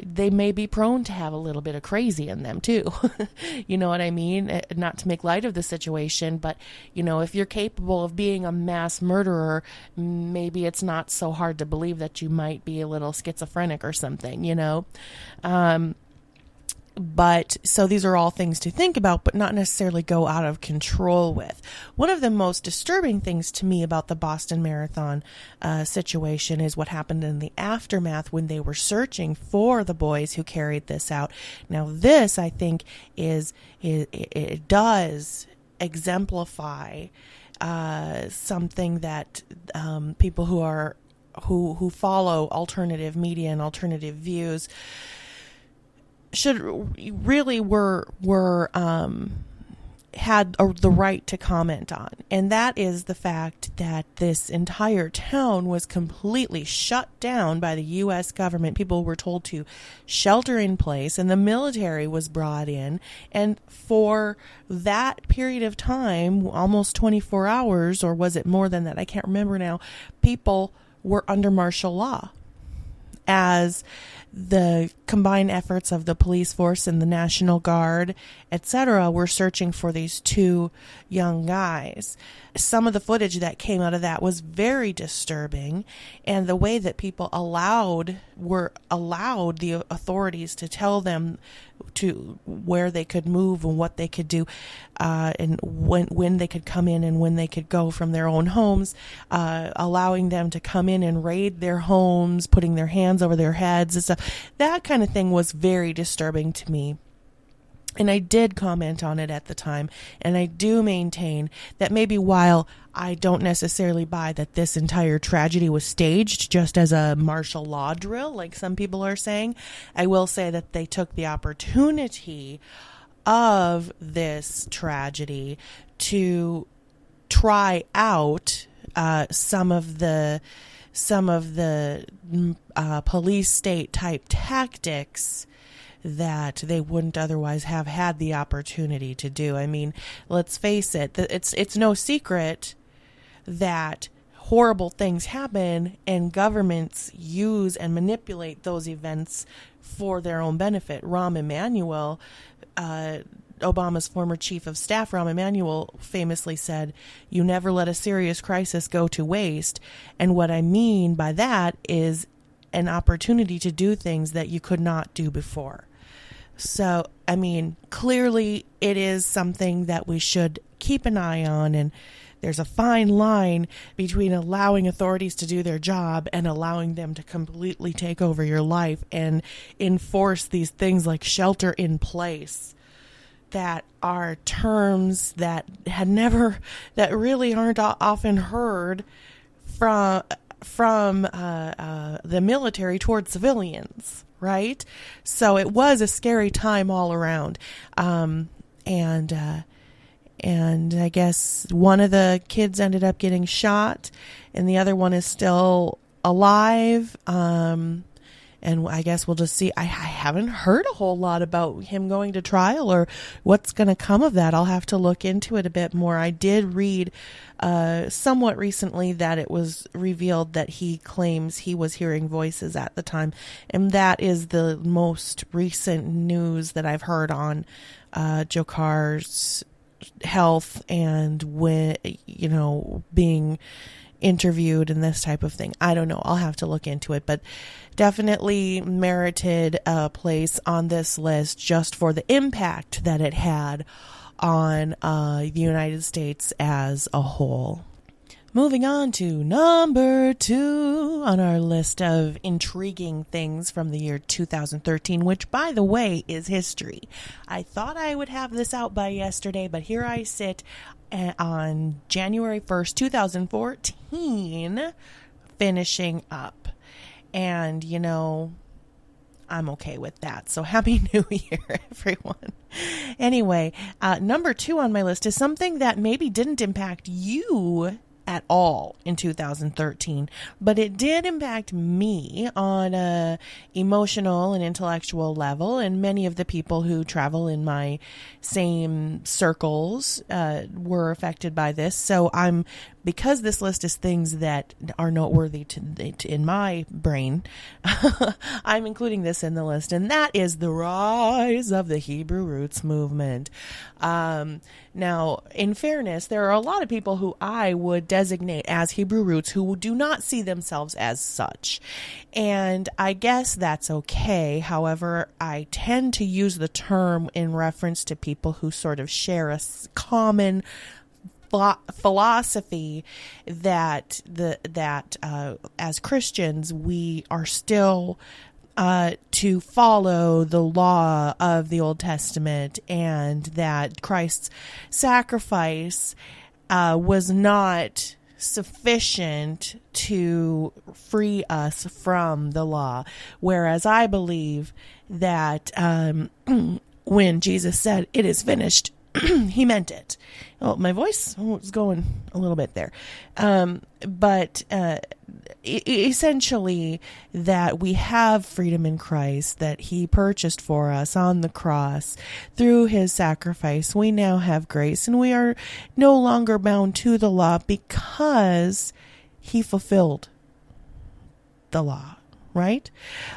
they may be prone to have a little bit of crazy in them too. You know what I mean? Not to make light of the situation, but if you're capable of being a mass murderer, maybe it's not so hard to believe that you might be a little schizophrenic or something, But so these are all things to think about, but not necessarily go out of control with. One of the most disturbing things to me about the Boston Marathon situation is what happened in the aftermath when they were searching for the boys who carried this out. Now, this I think it does exemplify something that people who follow alternative media and alternative views should really had the right to comment on, and that is the fact that this entire town was completely shut down by the U.S. government. People were told to shelter in place, and the military was brought in, and for that period of time, almost 24 hours, or was it more than that? I can't remember now. People were under martial law as the combined efforts of the police force and the National Guard, etc., were searching for these two young guys. Some of the footage that came out of that was very disturbing, and the way that people were allowed the authorities to tell them to where they could move and what they could do, and when they could come in and when they could go from their own homes, allowing them to come in and raid their homes, putting their hands over their heads and stuff. That kind of thing was very disturbing to me. And I did comment on it at the time, and I do maintain that maybe while I don't necessarily buy that this entire tragedy was staged just as a martial law drill, like some people are saying, I will say that they took the opportunity of this tragedy to try out some of the police state type tactics that they wouldn't otherwise have had the opportunity to do. I mean, let's face it, it's no secret that horrible things happen and governments use and manipulate those events for their own benefit. Rahm Emanuel, Obama's former chief of staff, Rahm Emanuel, famously said, "You never let a serious crisis go to waste." And what I mean by that is an opportunity to do things that you could not do before. So, I mean, clearly it is something that we should keep an eye on, and there's a fine line between allowing authorities to do their job and allowing them to completely take over your life and enforce these things like shelter in place, that are terms that really aren't often heard from the military towards civilians, right? So it was a scary time all around. And I guess one of the kids ended up getting shot and the other one is still alive. And I guess we'll just see. I haven't heard a whole lot about him going to trial or what's going to come of that. I'll have to look into it a bit more. I did read somewhat recently that it was revealed that he claims he was hearing voices at the time. And that is the most recent news that I've heard on Jokar's health and when, being interviewed and this type of thing. I don't know. I'll have to look into it, but definitely merited a place on this list just for the impact that it had on the United States as a whole. Moving on to number 2 on our list of intriguing things from the year 2013, which, by the way, is history. I thought I would have this out by yesterday, but here I sit on January 1st, 2014, finishing up. And, I'm okay with that. So Happy New Year, everyone. Anyway, number 2 on my list is something that maybe didn't impact you at all in 2013, but it did impact me on a emotional and intellectual level, and many of the people who travel in my same circles were affected by this. So because this list is things that are noteworthy in my brain, I'm including this in the list, and that is the rise of the Hebrew Roots movement. Now, in fairness, there are a lot of people who I would designate as Hebrew Roots who do not see themselves as such. And I guess that's okay. However, I tend to use the term in reference to people who sort of share a common philosophy that as Christians we are still to follow the law of the Old Testament, and that Christ's sacrifice was not sufficient to free us from the law. Whereas I believe that when Jesus said, "It is finished," he meant it. Oh, my voice was going a little bit there. But essentially that we have freedom in Christ, that he purchased for us on the cross through his sacrifice. We now have grace, and we are no longer bound to the law because he fulfilled the law, right?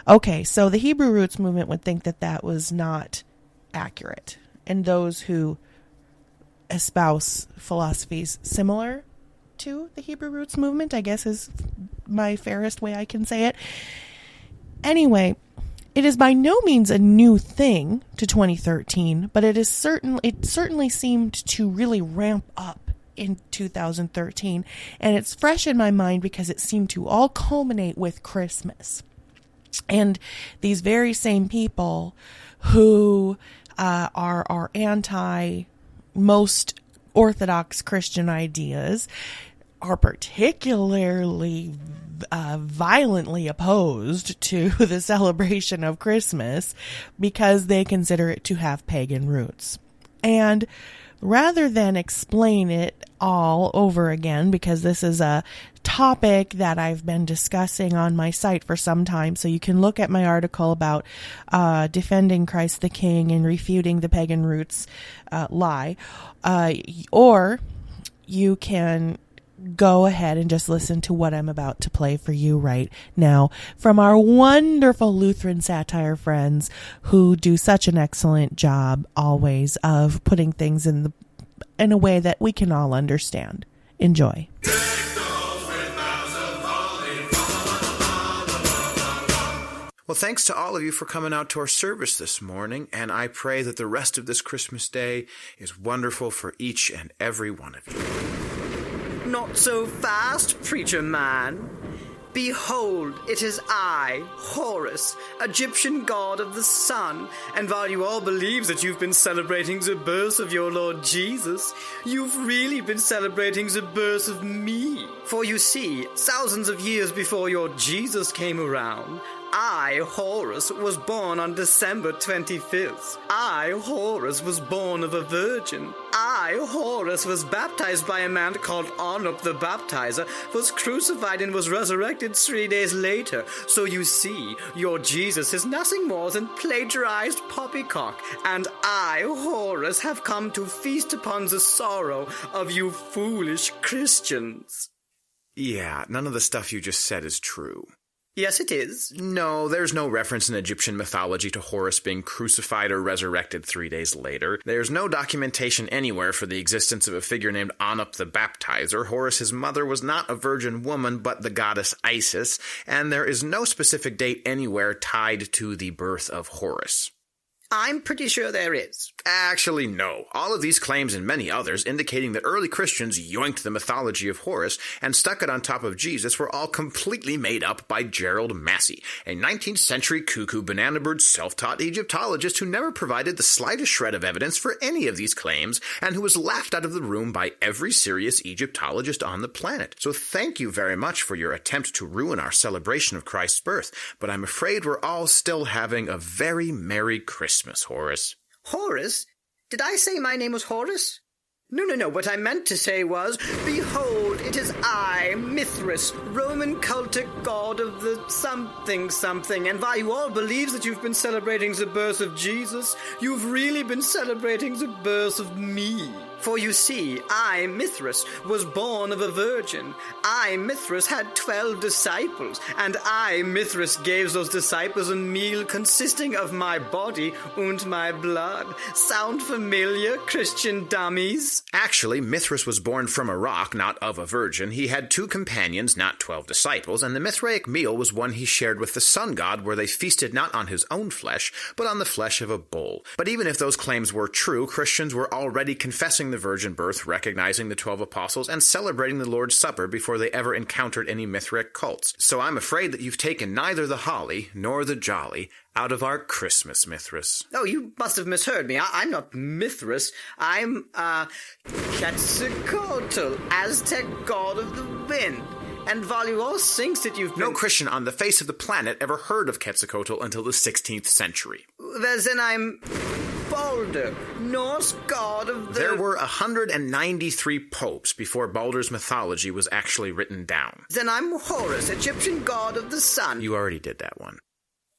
Okay, so the Hebrew Roots movement would think that that was not accurate. And those who espouse philosophies similar to the Hebrew Roots movement, I guess, is my fairest way I can say it. Anyway, it is by no means a new thing to 2013, but it certainly seemed to really ramp up in 2013, and it's fresh in my mind because it seemed to all culminate with Christmas. And these very same people who are anti most Orthodox Christian ideas are particularly violently opposed to the celebration of Christmas because they consider it to have pagan roots. And rather than explain it all over again, because this is a topic that I've been discussing on my site for some time, so you can look at my article about defending Christ the King and refuting the pagan roots lie, or you can go ahead and just listen to what I'm about to play for you right now from our wonderful Lutheran satire friends, who do such an excellent job always of putting things in a way that we can all understand. Enjoy. Well, thanks to all of you for coming out to our service this morning, and I pray that the rest of this Christmas day is wonderful for each and every one of you. Not so fast, preacher man. Behold, it is I, Horus, Egyptian god of the sun, and while you all believe that you've been celebrating the birth of your Lord Jesus, you've really been celebrating the birth of me. For you see, thousands of years before your Jesus came around, I, Horus, was born on December 25th. I, Horus, was born of a virgin. I, Horus, was baptized by a man called Anup the Baptizer, was crucified and was resurrected 3 days later. So you see, your Jesus is nothing more than plagiarized poppycock, and I, Horus, have come to feast upon the sorrow of you foolish Christians. Yeah, none of the stuff you just said is true. Yes, it is. No, there's no reference in Egyptian mythology to Horus being crucified or resurrected 3 days later. There's no documentation anywhere for the existence of a figure named Anup the Baptizer. Horus's mother was not a virgin woman, but the goddess Isis, and there is no specific date anywhere tied to the birth of Horus. I'm pretty sure there is. Actually, no. All of these claims and many others indicating that early Christians yoinked the mythology of Horus and stuck it on top of Jesus were all completely made up by Gerald Massey, a 19th century cuckoo banana-bird self-taught Egyptologist who never provided the slightest shred of evidence for any of these claims and who was laughed out of the room by every serious Egyptologist on the planet. So thank you very much for your attempt to ruin our celebration of Christ's birth, but I'm afraid we're all still having a very Merry Christmas, Horus. Horus? Did I say my name was Horus? No. What I meant to say was, behold, it is I, Mithras, Roman cultic god of the something, and while you all believe that you've been celebrating the birth of Jesus, you've really been celebrating the birth of me. For you see, I, Mithras, was born of a virgin. I, Mithras, had 12 disciples, and I, Mithras, gave those disciples a meal consisting of my body and my blood. Sound familiar, Christian dummies? Actually, Mithras was born from a rock, not of a virgin. He had 2 companions, not 12 disciples, and the Mithraic meal was one he shared with the sun god, where they feasted not on his own flesh, but on the flesh of a bull. But even if those claims were true, Christians were already confessing the virgin birth, recognizing the 12 apostles, and celebrating the Lord's Supper before they ever encountered any Mithraic cults. So I'm afraid that you've taken neither the holly nor the jolly out of our Christmas, Mithras. Oh, you must have misheard me. I'm not Mithras. I'm, Quetzalcoatl, Aztec god of the wind. And while you all think that you've been... No Christian on the face of the planet ever heard of Quetzalcoatl until the 16th century. Well, then I'm Balder, Norse god of the... There were 193 popes before Balder's mythology was actually written down. Then I'm Horus, Egyptian god of the sun. You already did that one.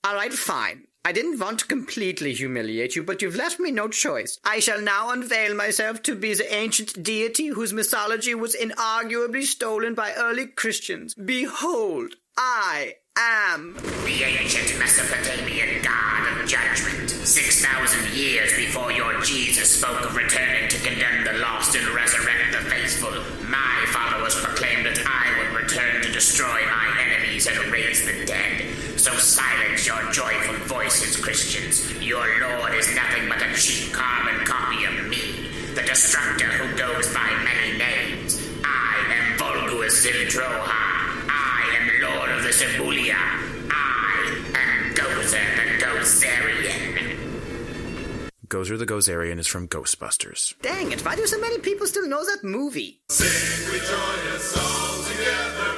All right, fine. I didn't want to completely humiliate you, but you've left me no choice. I shall now unveil myself to be the ancient deity whose mythology was inarguably stolen by early Christians. Behold, I am... the ancient Mesopotamian god of judgment. 6,000 years before your Jesus spoke of returning to condemn the lost and resurrect the faithful, my followers proclaimed that I would return to destroy my enemies and raise the dead. So silence your joyful voices, Christians. Your Lord is nothing but a cheap carbon copy of me, the destructor who goes by many names. I am Volgus Zildroha. I am Lord of the Sibulia. I am Gozer the Gozerian. Gozer the Gozerian is from Ghostbusters. Dang it, why do so many people still know that movie? Sing with joyous song together.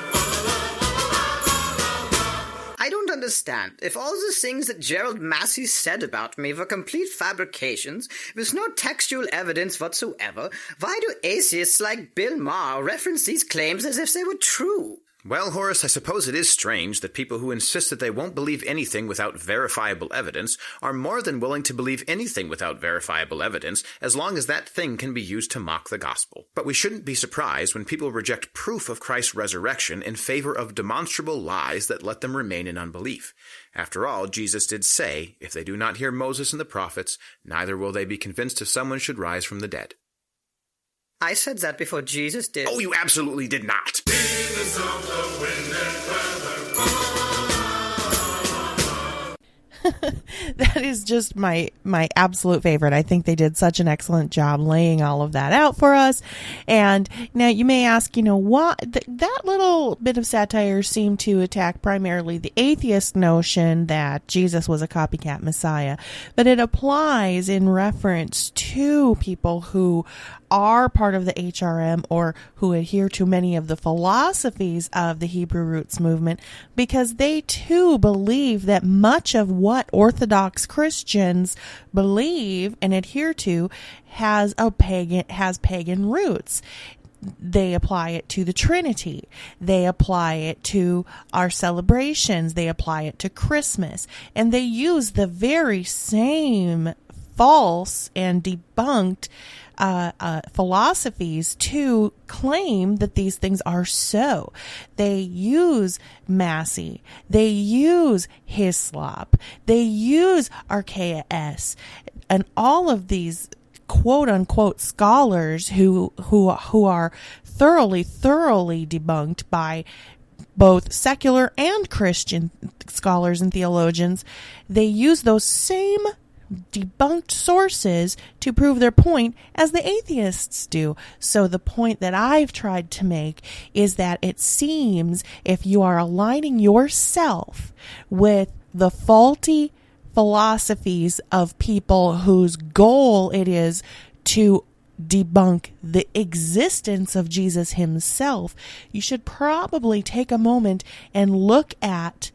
I don't understand understand. If all the things that Gerald Massey said about me were complete fabrications, with no textual evidence whatsoever, why do atheists like Bill Maher reference these claims as if they were true? Well, Horace, I suppose it is strange that people who insist that they won't believe anything without verifiable evidence are more than willing to believe anything without verifiable evidence, as long as that thing can be used to mock the gospel. But we shouldn't be surprised when people reject proof of Christ's resurrection in favor of demonstrable lies that let them remain in unbelief. After all, Jesus did say, if they do not hear Moses and the prophets, neither will they be convinced if someone should rise from the dead. I said that before Jesus did. Oh, you absolutely did not. That is just my absolute favorite. I think they did such an excellent job laying all of that out for us. And now you may ask, what that little bit of satire seemed to attack primarily the atheist notion that Jesus was a copycat Messiah, but it applies in reference to people who are part of the HRM or who adhere to many of the philosophies of the Hebrew Roots movement, because they too believe that much of what Orthodox Christians believe and adhere to has pagan roots. They apply it to the Trinity. They apply it to our celebrations. They apply it to Christmas. And they use the very same false and debunked philosophies to claim that these things are so. They use Massey. They use Hislop. They use Archaea S. And all of these quote-unquote scholars who are thoroughly debunked by both secular and Christian scholars and theologians, they use those same debunked sources to prove their point as the atheists do. So the point that I've tried to make is that it seems if you are aligning yourself with the faulty philosophies of people whose goal it is to debunk the existence of Jesus himself, you should probably take a moment and look at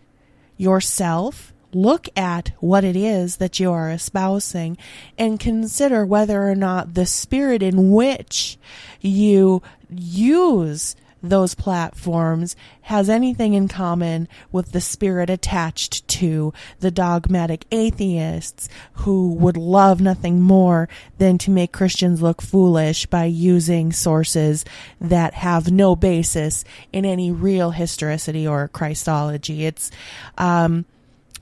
yourself, look at what it is that you are espousing, and consider whether or not the spirit in which you use those platforms has anything in common with the spirit attached to the dogmatic atheists who would love nothing more than to make Christians look foolish by using sources that have no basis in any real historicity or Christology. It's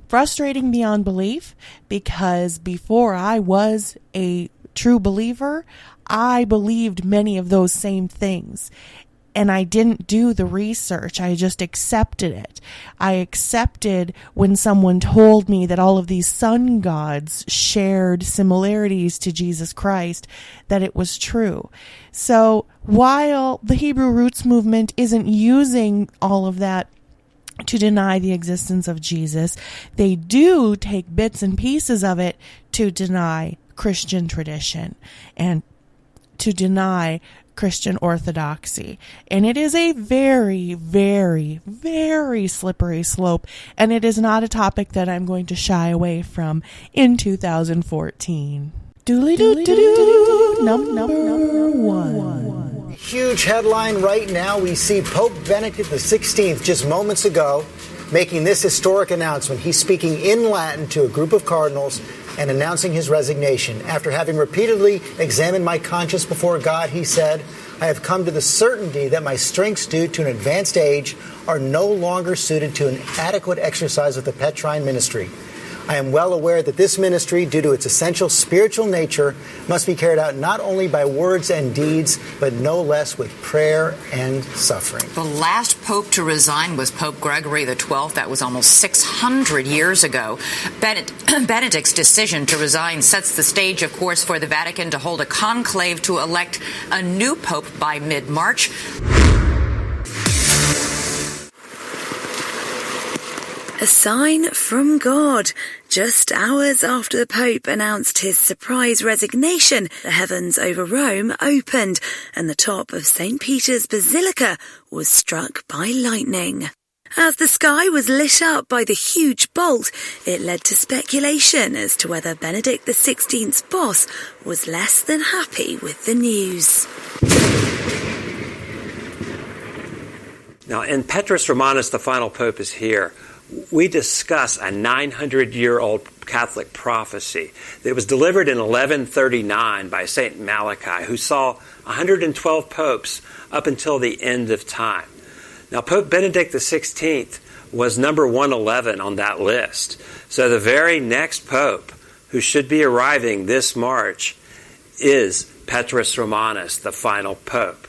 frustrating beyond belief, because before I was a true believer, I believed many of those same things. And I didn't do the research. I just accepted it. I accepted when someone told me that all of these sun gods shared similarities to Jesus Christ, that it was true. So while the Hebrew Roots movement isn't using all of that to deny the existence of Jesus, they do take bits and pieces of it to deny Christian tradition and to deny Christian orthodoxy. And it is a very, very, very slippery slope, and it is not a topic that I'm going to shy away from in 2014. Number one. Huge headline right now. We see Pope Benedict XVI just moments ago making this historic announcement. He's speaking in Latin to a group of cardinals and announcing his resignation. After having repeatedly examined my conscience before God, he said, I have come to the certainty that my strengths due to an advanced age are no longer suited to an adequate exercise of the Petrine ministry. I am well aware that this ministry, due to its essential spiritual nature, must be carried out not only by words and deeds, but no less with prayer and suffering. The last pope to resign was Pope Gregory XII. That was almost 600 years ago. Benedict's decision to resign sets the stage, of course, for the Vatican to hold a conclave to elect a new pope by mid-March. A sign from God. Just hours after the Pope announced his surprise resignation, the heavens over Rome opened and the top of St. Peter's Basilica was struck by lightning. As the sky was lit up by the huge bolt, it led to speculation as to whether Benedict XVI's boss was less than happy with the news. Now, in Petrus Romanus, the final pope is here. We discuss a 900-year-old Catholic prophecy that was delivered in 1139 by St. Malachi, who saw 112 popes up until the end of time. Now, Pope Benedict XVI was number 111 on that list. So the very next pope, who should be arriving this March, is Petrus Romanus, the final pope.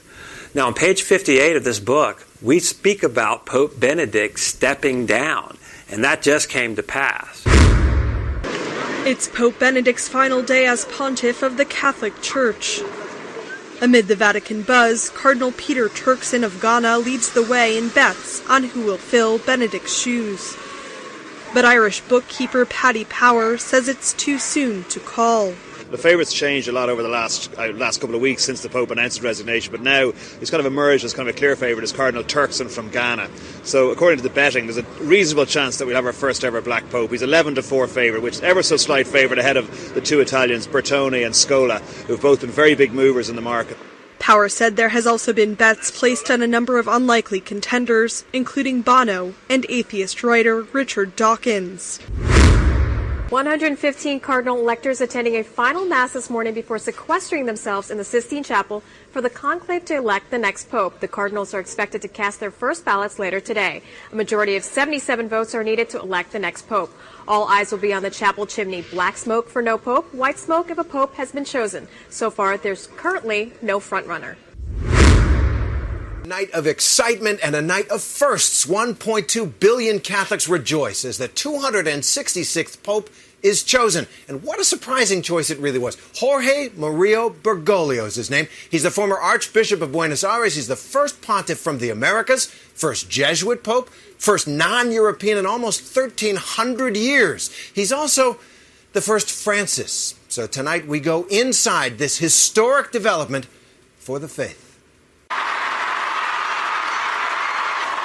Now, on page 58 of this book, we speak about Pope Benedict stepping down, and that just came to pass. It's Pope Benedict's final day as pontiff of the Catholic Church. Amid the Vatican buzz, Cardinal Peter Turkson of Ghana leads the way in bets on who will fill Benedict's shoes. But Irish bookkeeper Paddy Power says it's too soon to call. The favourites changed a lot over the last couple of weeks since the Pope announced his resignation, but now he's kind of emerged as kind of a clear favourite as Cardinal Turkson from Ghana. So according to the betting, there's a reasonable chance that we'll have our first ever black Pope. He's 11-4 favourite, which is ever so slight favourite ahead of the two Italians, Bertone and Scola, who've both been very big movers in the market. Power said there has also been bets placed on a number of unlikely contenders, including Bono and atheist writer Richard Dawkins. 115 cardinal electors attending a final mass this morning before sequestering themselves in the Sistine Chapel for the conclave to elect the next pope. The cardinals are expected to cast their first ballots later today. A majority of 77 votes are needed to elect the next pope. All eyes will be on the chapel chimney. Black smoke for no pope, white smoke if a pope has been chosen. So far, there's currently no frontrunner. Night of excitement and a night of firsts. 1.2 billion Catholics rejoice as the 266th Pope is chosen. And what a surprising choice it really was. Jorge Maria Bergoglio is his name. He's the former Archbishop of Buenos Aires. He's the first pontiff from the Americas, first Jesuit Pope, first non-European in almost 1,300 years. He's also the first Francis. So tonight we go inside this historic development for the faith.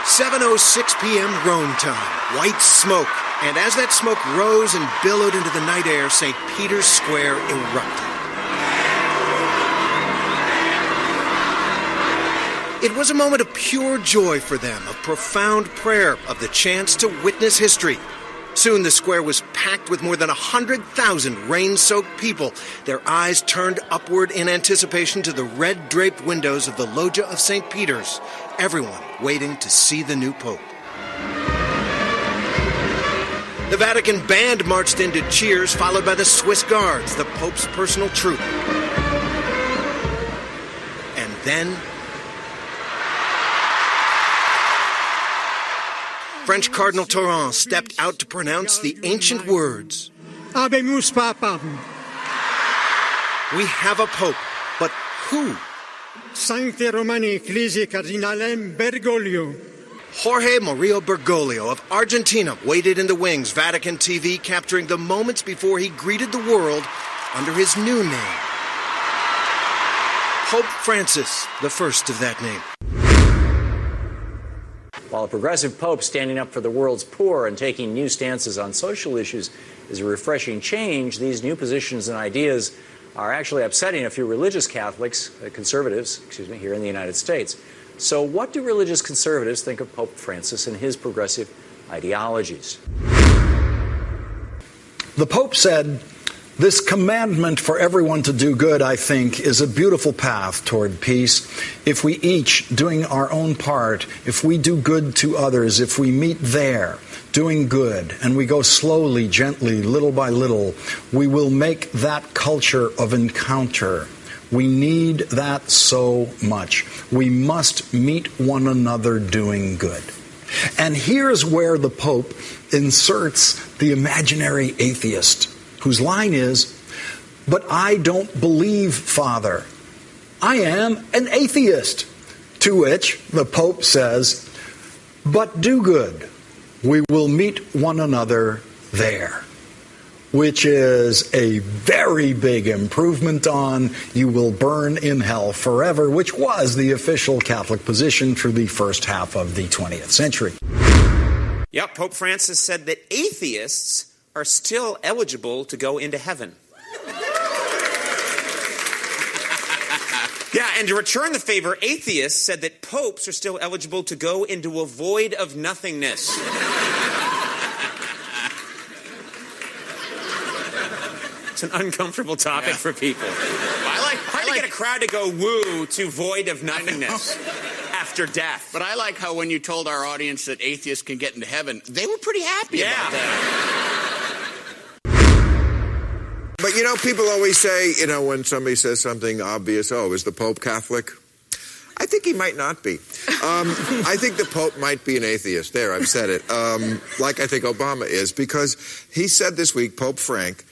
7:06 p.m. Rome time. White smoke. And as that smoke rose and billowed into the night air, St. Peter's Square erupted. It was a moment of pure joy for them, of profound prayer, of the chance to witness history. Soon the square was packed with more than 100,000 rain-soaked people, their eyes turned upward in anticipation to the red-draped windows of the Loggia of St. Peter's, everyone waiting to see the new pope. The Vatican band marched in to cheers, followed by the Swiss Guards, the Pope's personal troop. And then French Cardinal Torrent stepped out to pronounce the ancient words. Habemus Papam. We have a pope, but who? Sancte Romani Ecclesiae Cardinalem Bergoglio. Jorge Maria Bergoglio of Argentina waited in the wings, Vatican TV capturing the moments before he greeted the world under his new name. Pope Francis, the first of that name. While a progressive pope standing up for the world's poor and taking new stances on social issues is a refreshing change, these new positions and ideas are actually upsetting a few religious Catholics, conservatives, here in the United States. So what do religious conservatives think of Pope Francis and his progressive ideologies? The Pope said, "This commandment for everyone to do good, I think, is a beautiful path toward peace. If we each, doing our own part, if we do good to others, if we meet there, doing good, and we go slowly, gently, little by little, we will make that culture of encounter. We need that so much. We must meet one another doing good." And here's where the Pope inserts the imaginary atheist, whose line is, "But I don't believe, Father. I am an atheist." To which the Pope says, "But do good. We will meet one another there." Which is a very big improvement on "you will burn in hell forever," which was the official Catholic position through the first half of the 20th century. Yep, Pope Francis said that atheists are still eligible to go into heaven. Yeah, and to return the favor, atheists said that popes are still eligible to go into a void of nothingness. It's an uncomfortable topic for people. Hard to get a crowd to go woo to void of nothingness after death. But I like how when you told our audience that atheists can get into heaven, they were pretty happy about that. But, you know, people always say, you know, when somebody says something obvious, oh, is the Pope Catholic? I think he might not be. I think the Pope might be an atheist. There, I've said it. Like I think Obama is, because he said this week, Pope Frank,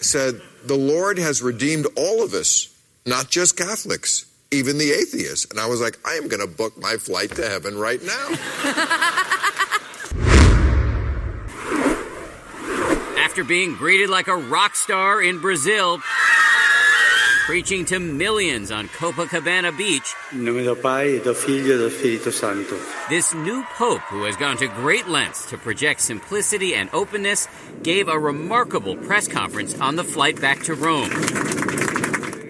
said, the Lord has redeemed all of us, not just Catholics, even the atheists. And I was like, I am going to book my flight to heaven right now. After being greeted like a rock star in Brazil, preaching to millions on Copacabana Beach, in nome do Pai, e do Filho, e do Spirito Santo. This new pope, who has gone to great lengths to project simplicity and openness, gave a remarkable press conference on the flight back to Rome.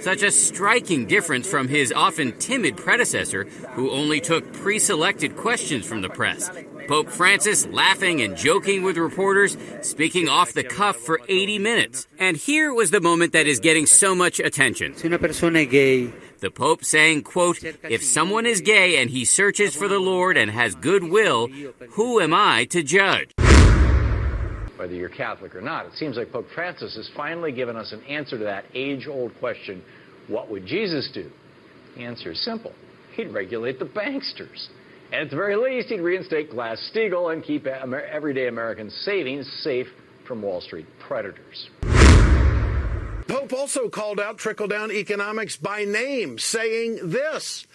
Such a striking difference from his often timid predecessor, who only took pre-selected questions from the press. Pope Francis laughing and joking with reporters, speaking off the cuff for 80 minutes. And here was the moment that is getting so much attention. Se una persona è gay, the Pope saying, quote, if someone is gay and he searches for the Lord and has goodwill, who am I to judge? Whether you're Catholic or not, it seems like Pope Francis has finally given us an answer to that age-old question, what would Jesus do? The answer is simple. He'd regulate the banksters. And at the very least, he'd reinstate Glass-Steagall and keep everyday Americans' savings safe from Wall Street predators. Pope also called out trickle-down economics by name, saying this.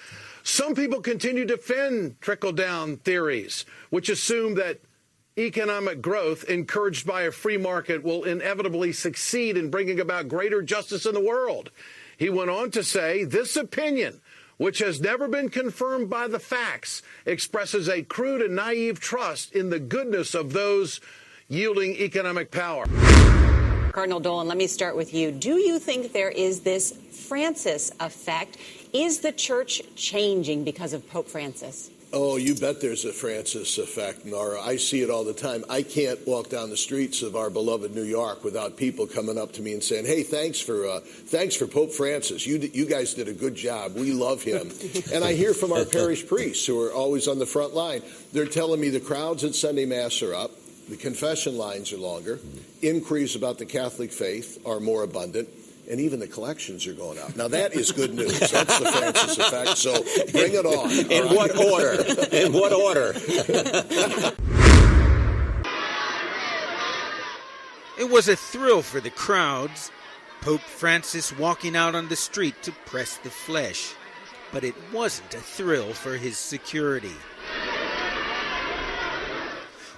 Some people continue to defend trickle-down theories, which assume that economic growth encouraged by a free market will inevitably succeed in bringing about greater justice in the world. He went on to say, this opinion, which has never been confirmed by the facts, expresses a crude and naive trust in the goodness of those yielding economic power. Cardinal Dolan, let me start with you. Do you think there is this Francis effect? Is the church changing because of Pope Francis? Oh, you bet there's a Francis effect, Nora. I see it all the time. I can't walk down the streets of our beloved New York without people coming up to me and saying, hey, thanks for Pope Francis. You guys did a good job. We love him. And I hear from our parish priests who are always on the front line. They're telling me the crowds at Sunday Mass are up, the confession lines are longer, inquiries about the Catholic faith are more abundant, and even the collections are going up. Now, that is good news. That's the Francis effect, so bring it on. In what order? In what order? It was a thrill for the crowds, Pope Francis walking out on the street to press the flesh. But it wasn't a thrill for his security.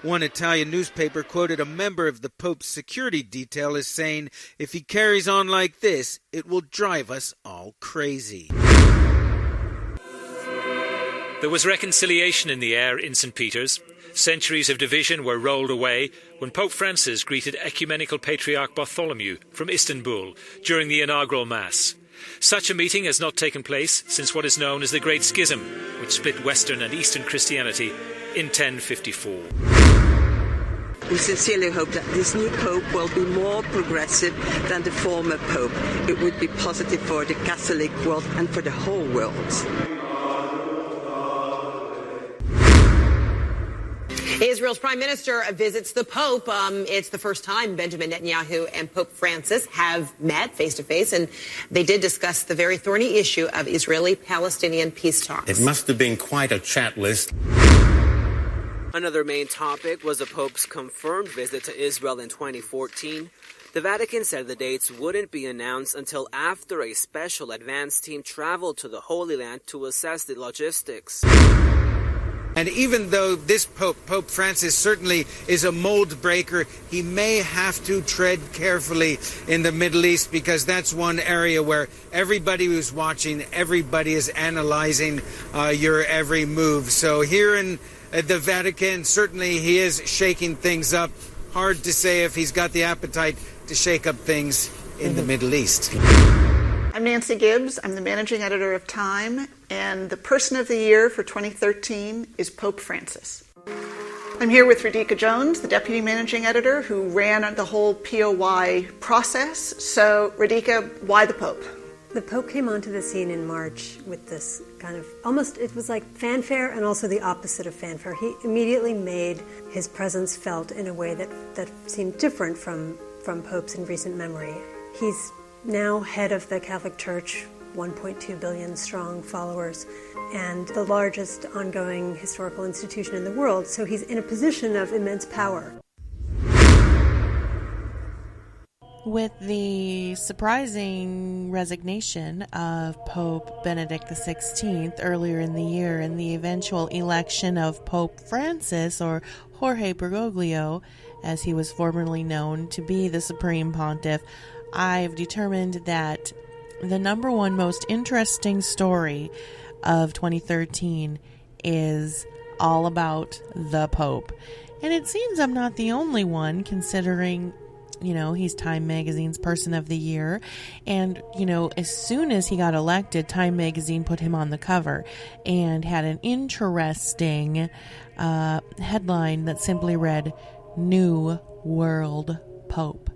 One Italian newspaper quoted a member of the Pope's security detail as saying, if he carries on like this, it will drive us all crazy. There was reconciliation in the air in St. Peter's. Centuries of division were rolled away when Pope Francis greeted Ecumenical Patriarch Bartholomew from Istanbul during the inaugural Mass. Such a meeting has not taken place since what is known as the Great Schism, which split Western and Eastern Christianity in 1054. We sincerely hope that this new Pope will be more progressive than the former Pope. It would be positive for the Catholic world and for the whole world. Israel's prime minister visits the Pope. It's the first time Benjamin Netanyahu and Pope Francis have met face-to-face, and they did discuss the very thorny issue of Israeli-Palestinian peace talks. It must have been quite a chat list. Another main topic was the Pope's confirmed visit to Israel in 2014. The Vatican said the dates wouldn't be announced until after a special advance team traveled to the Holy Land to assess the logistics. And even though this Pope, Pope Francis, certainly is a mold breaker, he may have to tread carefully in the Middle East, because that's one area where everybody who's watching, everybody is analyzing your every move. So here in the Vatican, certainly he is shaking things up. Hard to say if he's got the appetite to shake up things in the Middle East. I'm Nancy Gibbs. I'm the managing editor of Time, and the person of the year for 2013 is Pope Francis. I'm here with Radhika Jones, the deputy managing editor who ran the whole POY process. So, Radhika, why the Pope? The Pope came onto the scene in March with this kind of almost, it was like fanfare and also the opposite of fanfare. He immediately made his presence felt in a way that seemed different from popes in recent memory. He's now head of the Catholic Church, 1.2 billion strong followers, and the largest ongoing historical institution in the world. So he's in a position of immense power. With the surprising resignation of Pope Benedict XVI earlier in the year and the eventual election of Pope Francis, or Jorge Bergoglio, as he was formerly known, to be the Supreme Pontiff, I've determined that the number one most interesting story of 2013 is all about the Pope. And it seems I'm not the only one, considering, he's Time Magazine's Person of the Year. And, as soon as he got elected, Time Magazine put him on the cover and had an interesting headline that simply read, "New World Pope."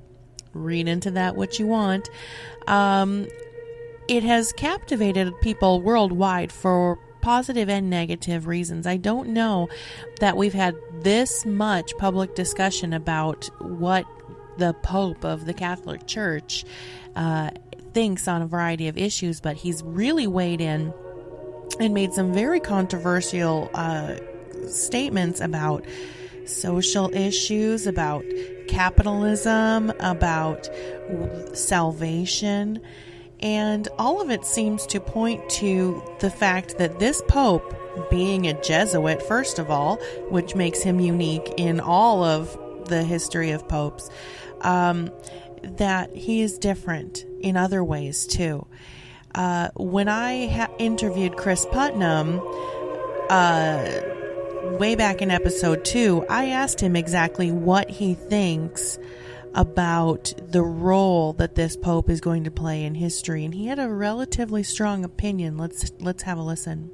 Read into that what you want. It has captivated people worldwide for positive and negative reasons. I don't know that we've had this much public discussion about what the Pope of the Catholic Church thinks on a variety of issues, but he's really weighed in and made some very controversial statements about social issues, about capitalism, about salvation, and all of it seems to point to the fact that this Pope, being a Jesuit, first of all, which makes him unique in all of the history of popes, that he is different in other ways too. When I interviewed Chris Putnam, way back in episode 2, I asked him exactly what he thinks about the role that this Pope is going to play in history, and he had a relatively strong opinion. Let's have a listen.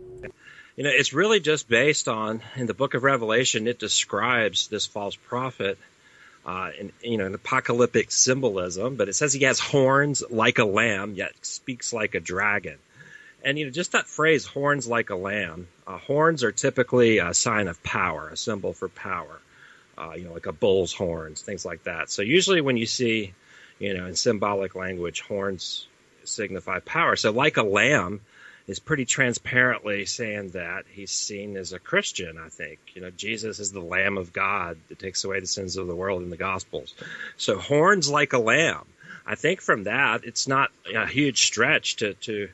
It's really just based on, in the book of Revelation, it describes this false prophet in apocalyptic symbolism, but it says he has horns like a lamb, yet speaks like a dragon. And, just that phrase, horns like a lamb, horns are typically a sign of power, a symbol for power, like a bull's horns, things like that. So usually when you see, in symbolic language, horns signify power. So like a lamb is pretty transparently saying that he's seen as a Christian, I think. Jesus is the Lamb of God that takes away the sins of the world in the Gospels. So horns like a lamb. I think from that, it's not a huge stretch to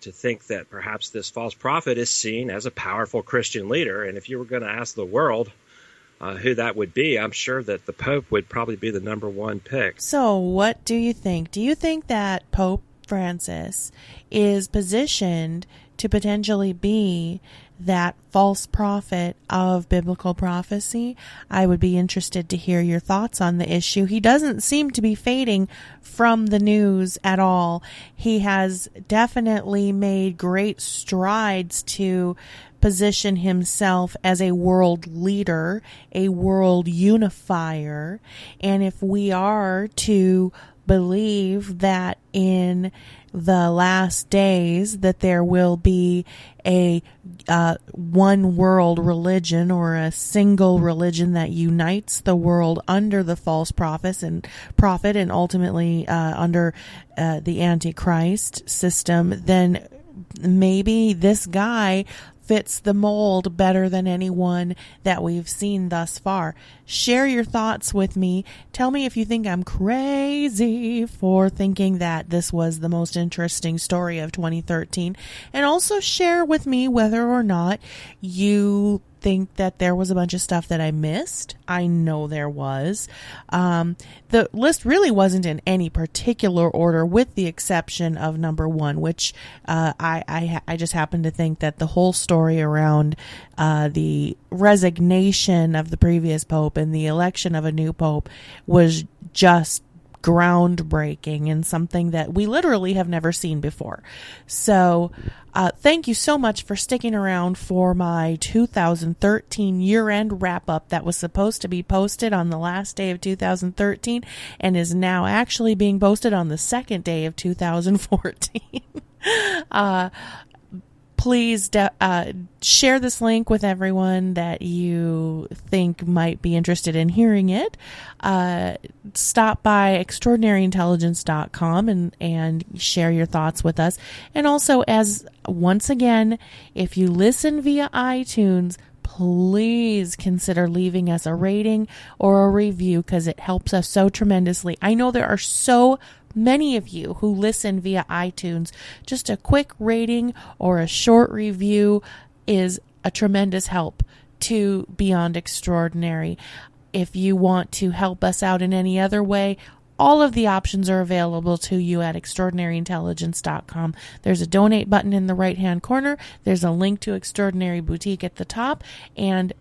think that perhaps this false prophet is seen as a powerful Christian leader. And if you were going to ask the world who that would be, I'm sure that the Pope would probably be the number one pick. So what do you think? Do you think that Pope Francis is positioned to potentially be that false prophet of biblical prophecy? I would be interested to hear your thoughts on the issue. He doesn't seem to be fading from the news at all. He has definitely made great strides to position himself as a world leader, a world unifier. And if we are to believe that in the last days that there will be a one world religion, or a single religion that unites the world under the false prophet and ultimately under the Antichrist system, then maybe this guy fits the mold better than anyone that we've seen thus far. Share your thoughts with me. Tell me if you think I'm crazy for thinking that this was the most interesting story of 2013. And also share with me whether or not you think that there was a bunch of stuff that I missed. I know there was. The list really wasn't in any particular order, with the exception of number 1, which I just happen to think that the whole story around the resignation of the previous pope and the election of a new pope was just groundbreaking and something that we literally have never seen before. So thank you so much for sticking around for my 2013 year-end wrap-up that was supposed to be posted on the last day of 2013 and is now actually being posted on the second day of 2014. Please share this link with everyone that you think might be interested in hearing it. Stop by extraordinaryintelligence.com and share your thoughts with us. And also, once again, if you listen via iTunes, please consider leaving us a rating or a review, because it helps us so tremendously. I know there are so many of you who listen via iTunes. Just a quick rating or a short review is a tremendous help to Beyond Extraordinary. If you want to help us out in any other way, all of the options are available to you at extraordinaryintelligence.com. There's a donate button in the right-hand corner. There's a link to Extraordinary Boutique at the top. And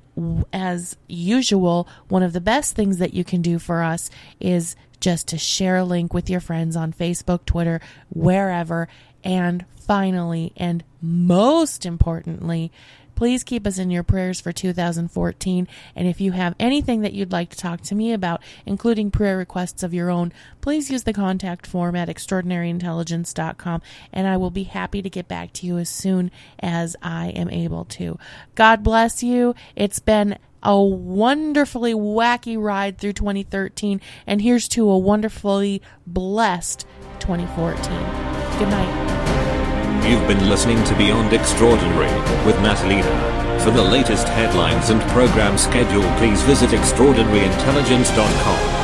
as usual, one of the best things that you can do for us is just to share a link with your friends on Facebook, Twitter, wherever. And finally, and most importantly, please keep us in your prayers for 2014. And if you have anything that you'd like to talk to me about, including prayer requests of your own, please use the contact form at extraordinaryintelligence.com, and I will be happy to get back to you as soon as I am able to. God bless you. It's been a wonderfully wacky ride through 2013, and here's to a wonderfully blessed 2014. Good night. You've been listening to Beyond Extraordinary with Natalina. For the latest headlines and program schedule, please visit extraordinaryintelligence.com.